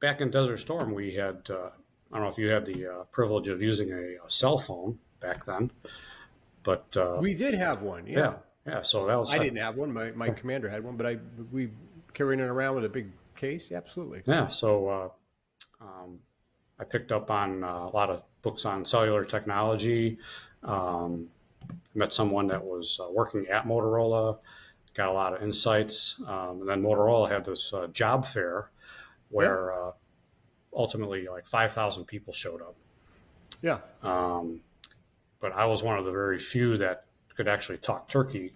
back in Desert Storm, we had, I don't know if you had the privilege of using a cell phone back then, but... we did have one, Yeah, so that was... I didn't have one. My commander had one, but we carried it around with a big case, absolutely. Yeah, so I picked up on a lot of books on cellular technology, met someone that was working at Motorola, got a lot of insights. And then Motorola had this job fair where ultimately like 5,000 people showed up. Yeah. But I was one of the very few that could actually talk turkey,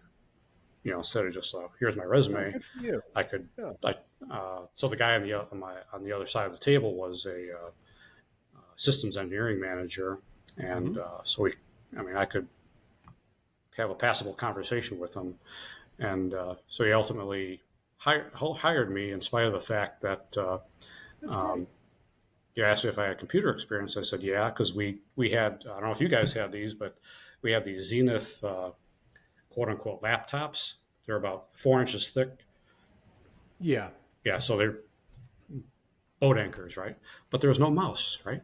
instead of just, here's my resume. Good for you. I could, so the guy on the other side of the table was a systems engineering manager. And so I could have a passable conversation with him. And so he ultimately hired me in spite of the fact that you asked me if I had computer experience. I said, yeah, because we had, I don't know if you guys had these, but we had these Zenith quote unquote laptops. They're about 4 inches thick. Yeah, so they're boat anchors, right? But there was no mouse, right?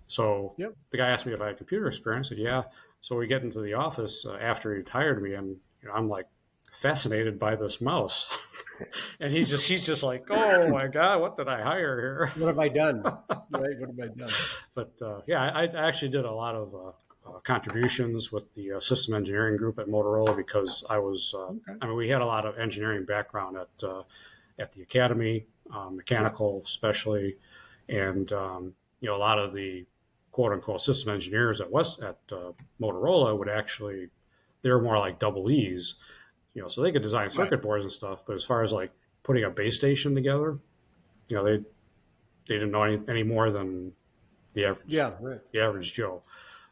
So Yep. the guy asked me if I had computer experience. I said, yeah. So we get into the office after he hired me, and I'm like fascinated by this mouse. And he's just like, oh my God, what did I hire here? What have I done? Right? What have I done? But yeah, I actually did a lot of contributions with the system engineering group at Motorola because I was, Okay. I mean, we had a lot of engineering background at the academy, mechanical especially, and a lot of the quote unquote system engineers at Motorola would actually, they were more like double E's, so they could design circuit boards and stuff. But as far as like putting a base station together, they didn't know any more than the average Joe.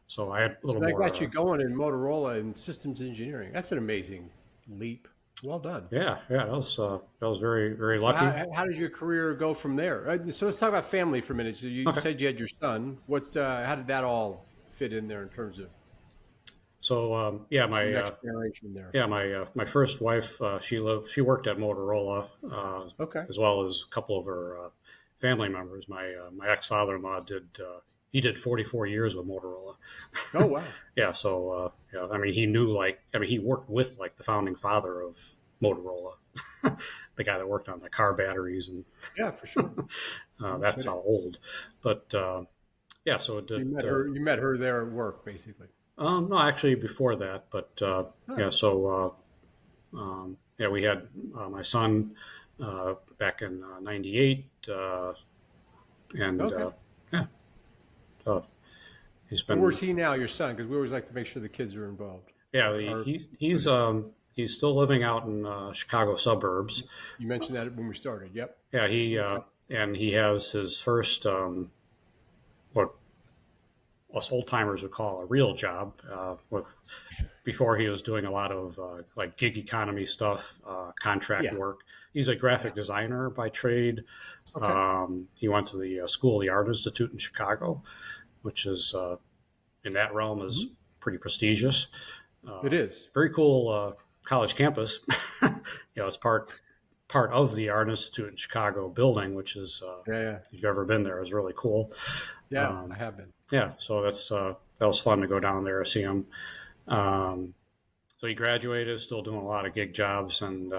So I had a little So that more. got you going in Motorola and systems engineering. That's an amazing leap. Well done. Yeah, that was very, very So lucky. how did your career go from there? So let's talk about family for a minute. So you Okay. said you had your son. How did that all fit in there in terms of So the next generation there? yeah, my first wife, she worked at Motorola, Okay. as well as a couple of her family members. My ex-father-in-law did 44 years with Motorola. Oh, wow. Yeah, so I mean, he worked with like the founding father of Motorola, the guy that worked on the car batteries, and Yeah, for sure. that's how old. But yeah, so it did. You met her there at work, basically. No, actually before that, but yeah. So we had my son back in '98, and Okay. yeah, so he's been. Where's he now, your son? Because we always like to make sure the kids are involved. Yeah, he's still living out in Chicago suburbs. You mentioned that when we started. Yep. Yeah, and he has his first what us old timers would call a real job. Before he was doing a lot of like gig economy stuff, contract work. He's a graphic designer by trade. Okay. He went to the School of the Art Institute in Chicago, which is in that realm is pretty prestigious. It is. Very cool college campus. It's part of the Art Institute in Chicago building, which is if you've ever been there, is really cool. Yeah, I have been. Yeah, so that was fun to go down there and see him. So he graduated, still doing a lot of gig jobs, and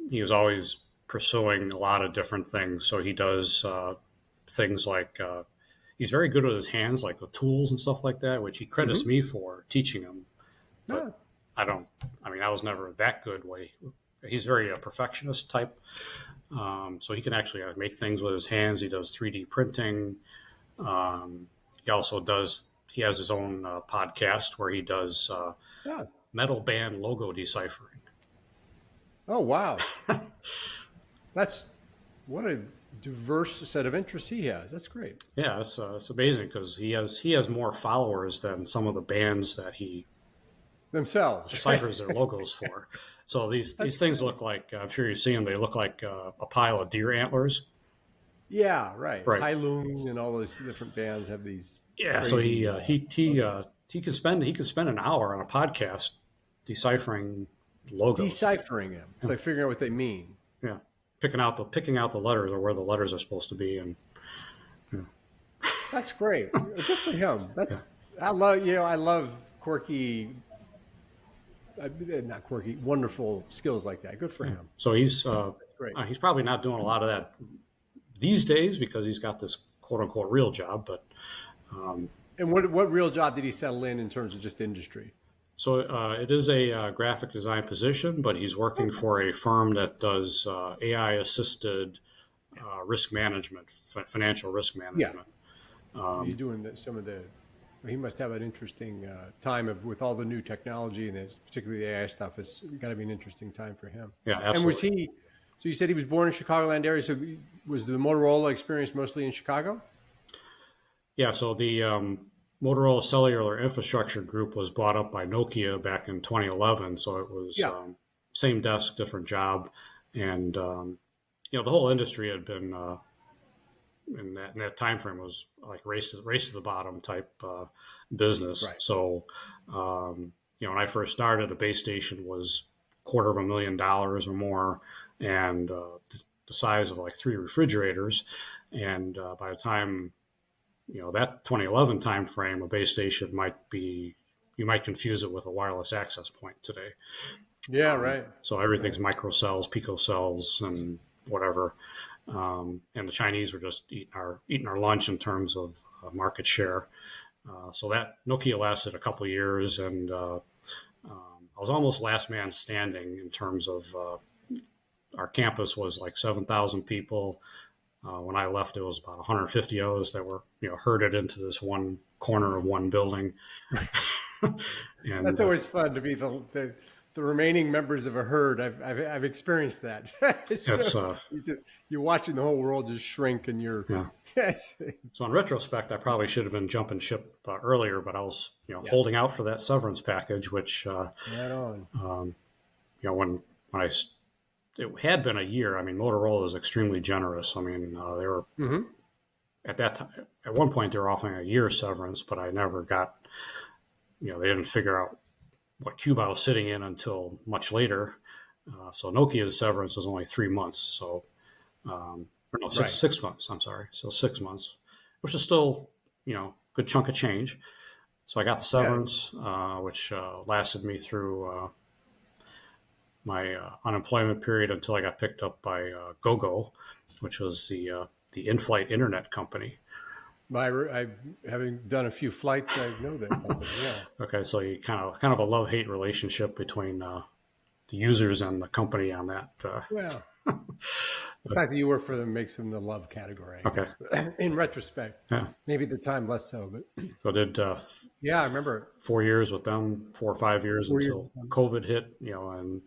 he was always pursuing a lot of different things. So he does things like he's very good with his hands, like with tools and stuff like that, which he credits me for teaching him. But I don't. I mean, I was never that good. He's very a perfectionist type, so he can actually make things with his hands. He does 3D printing. He also does. He has his own podcast where he does metal band logo deciphering. Oh, wow. What a diverse set of interests he has. That's great. Yeah, it's amazing because he has more followers than some of the bands that he Themselves deciphers their logos for. So these things look like, I'm sure you've seen them, they look like a pile of deer antlers. Yeah, right. High Loon and all those different bands have these. Yeah, crazy, so he can spend an hour on a podcast deciphering logos. Deciphering them. It's like figuring out what they mean. Yeah, picking out the letters or where the letters are supposed to be, and That's great. Good for him. I love quirky. Not quirky, wonderful skills like that. Good for him. So he's Great. he's probably not doing a lot of that these days because he's got this quote unquote real job. But And what real job did he settle in terms of just industry? so it is a graphic design position, but he's working for a firm that does AI assisted risk management, financial risk management. He's doing some of the. He must have an interesting time with all the new technology and particularly the AI stuff. It's got to be an interesting time for him. Yeah, absolutely. And was he? So you said he was born in Chicagoland area. So was the Motorola experience mostly in Chicago? Yeah. So the Motorola Cellular Infrastructure Group was bought up by Nokia back in 2011. So it was same desk, different job, and the whole industry had been. In that time frame was like race to the bottom type business. Right. So, when I first started, a base station was $250,000 or more, and the size of like 3 refrigerators. And by the time, that 2011 time frame, a base station you might confuse it with a wireless access point today. Yeah, right. So everything's microcells, picocells, and whatever. And the Chinese were just eating our lunch in terms of market share. So that Nokia lasted a couple of years, and I was almost last man standing in terms of our campus was like 7,000 people. When I left, it was about 150 of us that were, herded into this one corner of one building. And that's always fun to be the remaining members of a herd. I've experienced that. So you're watching the whole world just shrink, and you're. Yeah. So in retrospect, I probably should have been jumping ship earlier, but I was, holding out for that severance package, which, right on. When it had been a year. I mean, Motorola is extremely generous. I mean, they were at that time. At one point, they were offering a year severance, but I never got. They didn't figure out what cube I was sitting in until much later. So Nokia's severance was only 3 months. So, six months. I'm sorry. So 6 months, which is still, good chunk of change. So I got the severance, which lasted me through my unemployment period until I got picked up by Gogo, which was the in-flight internet company. Having done a few flights, I know that company. Yeah. Okay, so you kind of a love-hate relationship between the users and the company on that. Well, the fact that you work for them makes them the love category. I guess. In retrospect, maybe at the time less so. But so did I remember 4 years with them, 4 or 5 years until COVID hit. And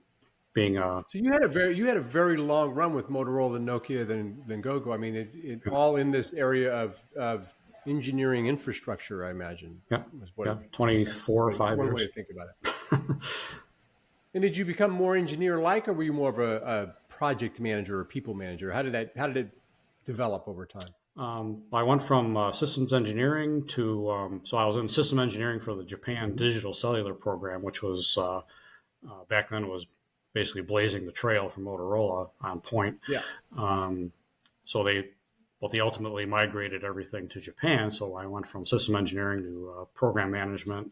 being so you had a very long run with Motorola and Nokia than Gogo. I mean, it all in this area of engineering infrastructure, I imagine. Yeah, 24 or 5 years. One way to think about it. And did you become more engineer-like, or were you more of a project manager or people manager? How did it develop over time? I went from systems engineering to so I was in system engineering for the Japan Digital Cellular Program, which was back then was basically blazing the trail for Motorola on point. Yeah. So they ultimately migrated everything to Japan. So I went from system engineering to program management,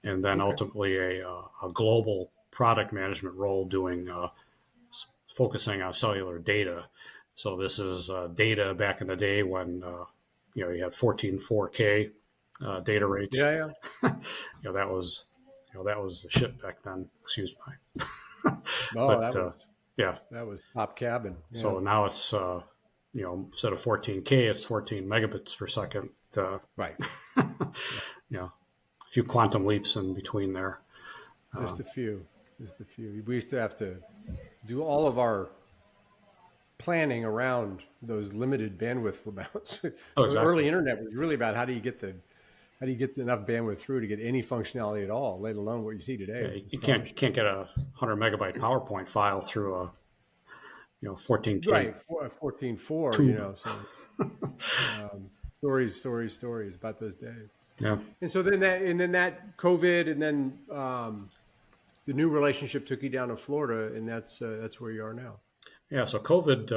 and then ultimately a global product management role doing focusing on cellular data. So this is data back in the day when you had 14.4K data rates. Yeah. That was the shit back then. Excuse me. That was top cabin. Yeah. So now it's instead of 14K, it's 14 megabits per second. Right. A few quantum leaps in between there. Just a few. We used to have to do all of our planning around those limited bandwidth amounts. Exactly. Early internet was really about how do you get enough bandwidth through to get any functionality at all, let alone what you see today. You can't get a 100 megabyte PowerPoint file through a 14K. Right, 14.4. So stories about those days. Yeah. And so then that COVID, and then the new relationship took you down to Florida, and that's where you are now. Yeah. So COVID,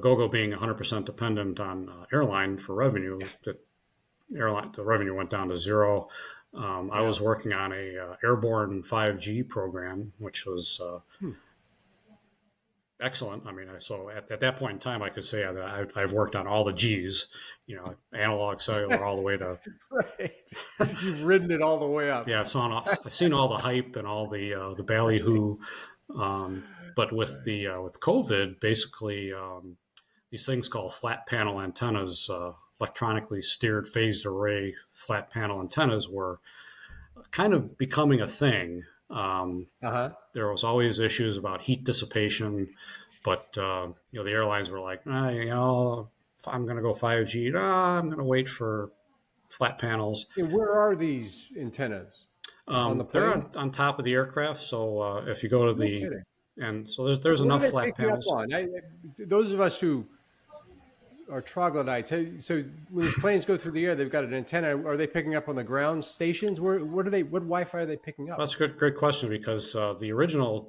Gogo being 100% dependent on airline for revenue, the revenue went down to zero. I was working on a airborne 5G program, which was excellent. I mean, so at that point in time, I could say that I've worked on all the G's, analog, cellular, all the way to. Right. You've ridden it all the way up. Yeah, I've seen all the hype and all the ballyhoo, but with with COVID, basically these things called flat panel antennas, electronically steered phased array flat panel antennas, were kind of becoming a thing. There was always issues about heat dissipation, but the airlines were like, if I'm going to go 5G, I'm going to wait for flat panels. And where are these antennas? On the plane? They're on top of the aircraft. So if you go to and so there's enough flat panels. Those of us who are troglodytes, so when these planes go through the air, they've got an antenna. Are they picking up on the ground stations? What Wi-Fi are they picking up? That's a great question, because the original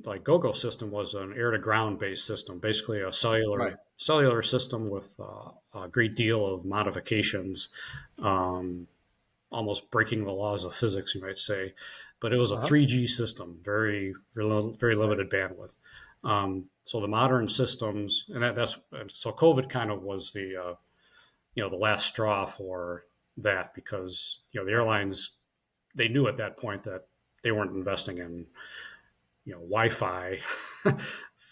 like Gogo system was an air to ground based system, basically a Right. cellular system with a great deal of modifications, um, almost breaking the laws of physics, you might say. But it was a Uh-huh. 3G system, very Right. limited bandwidth. So the modern systems, and that's so COVID kind of was the the last straw for that, because the airlines, they knew at that point that they weren't investing in Wi-Fi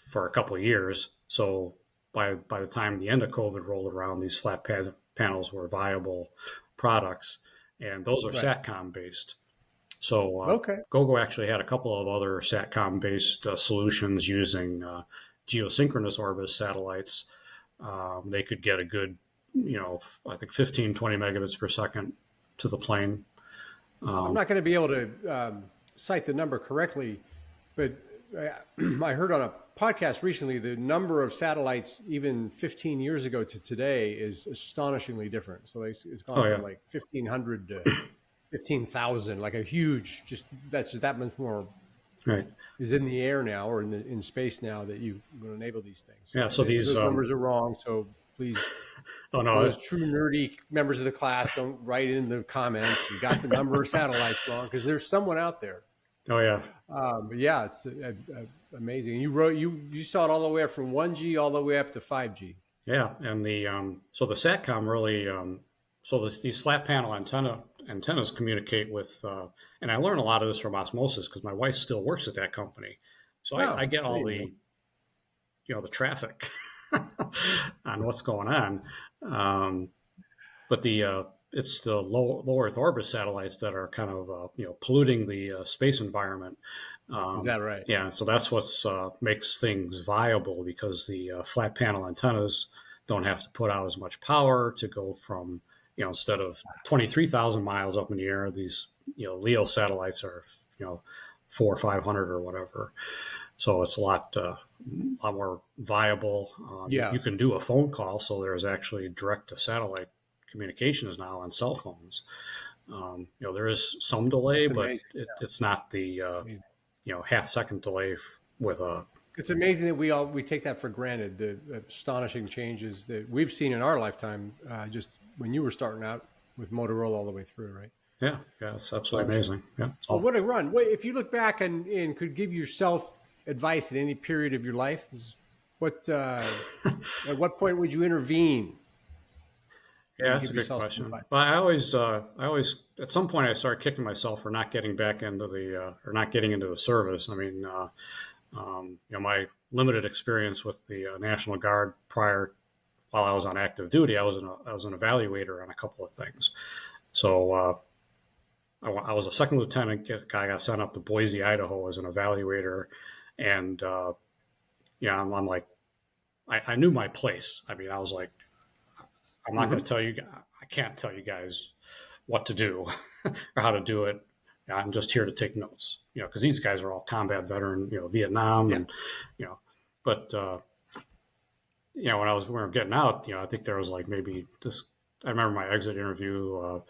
for a couple of years. So by the time the end of COVID rolled around, these panels were viable products, and those are Right. SATCOM based. So Okay. Gogo actually had a couple of other SATCOM based solutions using geosynchronous orbit satellites. They could get a good, I think 15, 20 megabits per second to the plane. I'm not going to be able to cite the number correctly, but I heard on a podcast recently the number of satellites even 15 years ago to today is astonishingly different. So it's gone Oh from yeah, like 1,500 to 15,000, like a huge, that's just that much more right. is in the air now or in space now that you will enable these things. Yeah. So So these, those numbers are wrong. So please, oh no, those true nerdy members of the class, don't write in the comments you got the number of satellites wrong, because there's someone out there. oh yeah, But yeah, it's amazing. You saw it all the way up from 1G all the way up to 5G. yeah. And so the SATCOM really, these flat panel antennas communicate with, and I learned a lot of this from osmosis because my wife still works at that company, so I Oh, get there all you go. the traffic on what's going on. But it's the low Earth orbit satellites that are kind of polluting the space environment. Is that right? Yeah, so that's what makes things viable, because the flat panel antennas don't have to put out as much power to go from, instead of 23,000 miles up in the air, these LEO satellites are 400 or 500 or whatever. So it's a lot more viable. Yeah. You can do a phone call, so there's actually direct to satellite communications now on cell phones. There is some delay, That's but amazing. it's not the I mean, half-second delay with a. it's amazing that we take that for granted. The astonishing changes that we've seen in our lifetime, just when you were starting out with Motorola all the way through, right? Yeah, it's absolutely amazing. Yeah. Well, what a run! If you look back and could give yourself advice at any period of your life, what at what point would you intervene? Yeah, And that's a give good yourself some question. advice? But I always, at some point, I started kicking myself for not getting back into or not getting into the service. I mean, my limited experience with the National Guard prior, while I was on active duty, I was an evaluator on a couple of things. So I was a second lieutenant. I got sent up to Boise, Idaho, as an evaluator, and I'm like, I knew my place. I mean, I was like, I'm not going to tell you. I can't tell you guys what to do or how to do it. I'm just here to take notes, because these guys are all combat veteran, Vietnam, Yeah. and But when we were getting out, I think there was like maybe this. I remember my exit interview.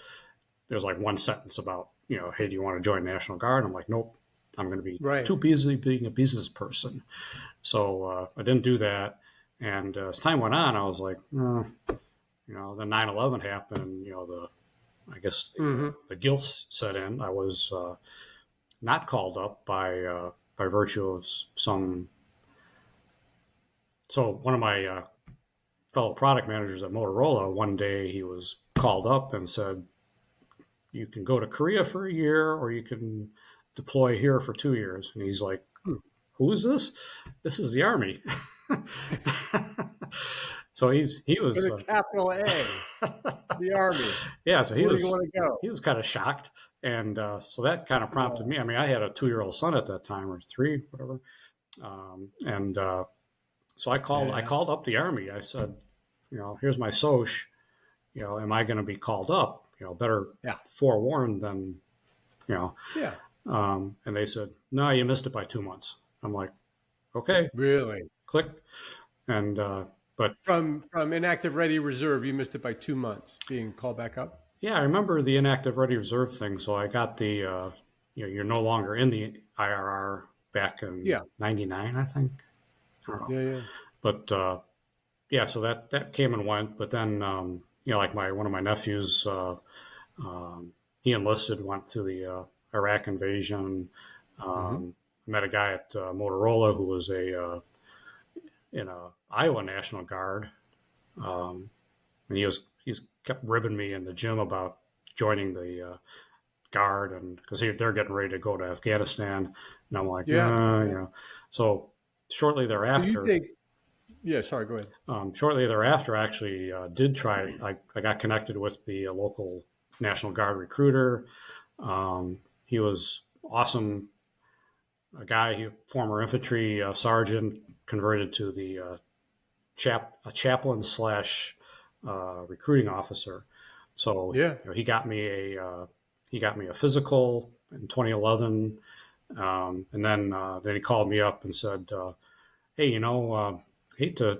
There was like one sentence about, hey, do you want to join National Guard? I'm like, nope. I'm going to be Right. too busy being a business person. So I didn't do that. And as time went on, I was like, then 9/11 happened. I guess the guilt set in. I was not called up by virtue of some. So one of my fellow product managers at Motorola, one day he was called up and said, "You can go to Korea for a year, or you can deploy here for 2 years." And he's like, "Who is this? This is the Army." So he was With a capital A, the Army. yeah. So he Where was do you want to go? he was kind of shocked, and so that kind of prompted me. I mean, I had a 2-year-old son at that time, or 3, whatever, and so I called up the Army. I said, here's my SOC. Am I going to be called up? Better Yeah. forewarned than, Yeah. and they said, no, you missed it by 2 months. I'm like, okay, Really? click. And, but From inactive ready reserve, you missed it by 2 months being called back up. yeah, I remember the inactive ready reserve thing. So I got the, you're no longer in the IRR back in Yeah. '99, I think. I don't know. Yeah. But yeah, so that came and went. But then like one of my nephews, he enlisted, went through the Iraq invasion. Met a guy at Motorola who was in a Iowa National Guard, and he's kept ribbing me in the gym about joining the Guard, and because they're getting ready to go to Afghanistan, and I'm like, yeah. So shortly thereafter, so you think? Yeah, sorry, go ahead. Shortly thereafter, I actually did try. I got connected with the local National Guard recruiter. He was awesome. A guy, former infantry sergeant, converted to the chaplain / recruiting officer. So he got me a physical in 2011, and then he called me up and said, "Hey, hate to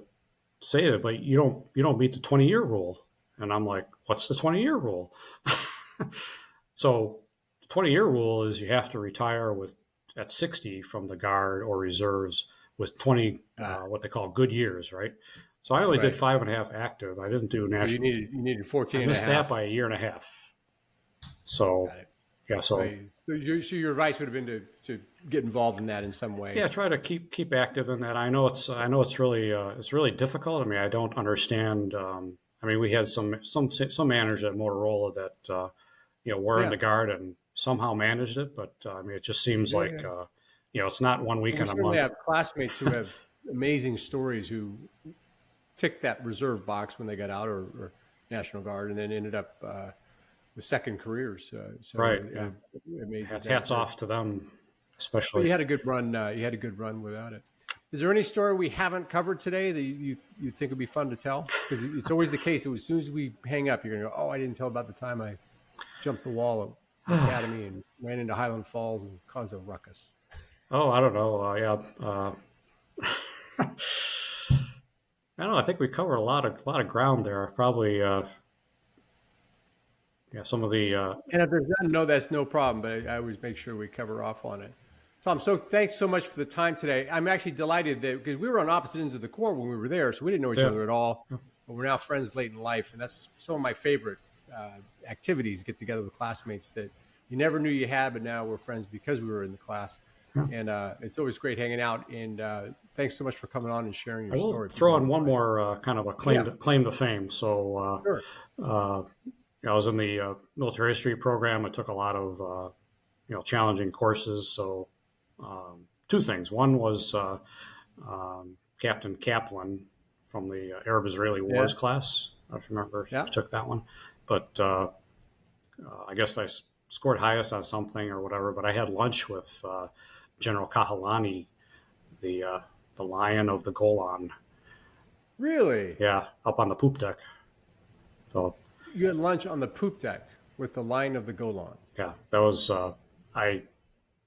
say it, but you don't meet the 20-year rule." And I'm like, "What's the 20-year rule?" So the 20-year rule is you have to retire at 60 from the Guard or reserves with 20 what they call good years, right? So I only did 5.5 active. I didn't do national. You needed 14 I missed that by a year and a half. So so your advice would have been to get involved in that in some way. Yeah, try to keep active in that. I know it's really difficult. I mean, I don't understand. We had some managers at Motorola that were in the Guard and somehow managed it, but it just seems like it's not 1 week in a month. We have classmates who have amazing stories who ticked that reserve box when they got out or National Guard, and then ended up with second careers. Amazing. Hats off to them, especially. But you had a good run. You had a good run without it. Is there any story we haven't covered today that you think would be fun to tell? Because it's always the case that as soon as we hang up, you're going to go, "Oh, I didn't tell about the time I jumped the wall at the academy and ran into Highland Falls and caused a ruckus." Oh, I don't know. I don't know. I think we covered a lot of ground there. Probably, some of the. And if there's none, no, that's no problem. But I always make sure we cover off on it. Tom, so thanks so much for the time today. I'm actually delighted that because we were on opposite ends of the Corps when we were there, so we didn't know each other at all. But we're now friends late in life, and that's some of my favorite activities. Get together with classmates that you never knew you had, but now we're friends because we were in the class. And it's always great hanging out. And thanks so much for coming on and sharing your story. Throw in one more kind of a claim to fame. So I was in the military history program. I took a lot of challenging courses. So two things. One was Captain Kaplan from the Arab-Israeli Wars class. I don't remember if you took that one. But I guess I scored highest on something or whatever. But I had lunch with General Kahalani, the Lion of the Golan. Really? Yeah, up on the poop deck. So you had lunch on the poop deck with the Lion of the Golan. Yeah, that was I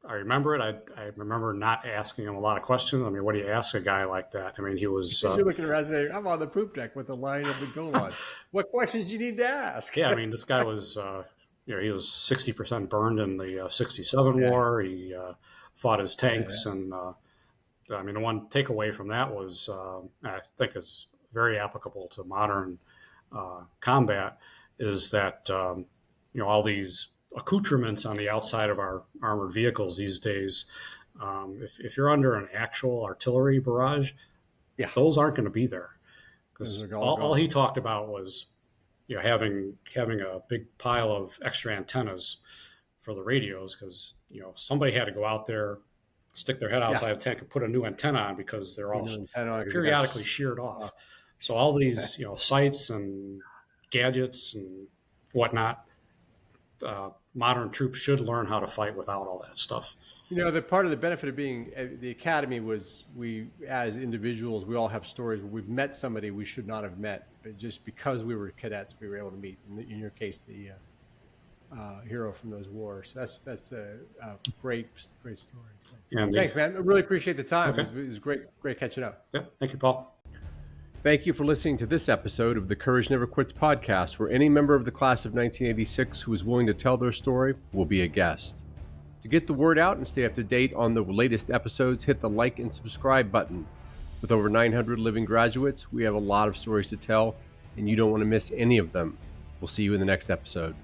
remember it. I remember not asking him a lot of questions. I mean, what do you ask a guy like that? I mean, he was. You're looking around saying, "I'm on the poop deck with the Lion of the Golan." What questions do you need to ask? Yeah, I mean, this guy was, he was 60% burned in the '67 war. He fought his tanks, and the one takeaway from that was, I think is very applicable to modern combat, is that all these accoutrements on the outside of our armored vehicles these days, if you're under an actual artillery barrage, those aren't going to be there. Because all he talked about was having a big pile of extra antennas for the radios, because somebody had to go out there, stick their head outside the tank and put a new antenna on, because they're all periodically sheared off. So all these sights and gadgets and whatnot, modern troops should learn how to fight without all that stuff. The part of the benefit of being at the academy was we, as individuals, we all have stories where we've met somebody we should not have met, but just because we were cadets, we were able to meet. In your case, the hero from those wars. So that's a great story. So, thanks, man. I really appreciate the time. Okay. It was great catching up. Yeah, thank you, Paul. Thank you for listening to this episode of the Courage Never Quits podcast, where any member of the class of 1986 who is willing to tell their story will be a guest. To get the word out and stay up to date on the latest episodes, hit the like and subscribe button. With over 900 living graduates, we have a lot of stories to tell, and you don't want to miss any of them. We'll see you in the next episode.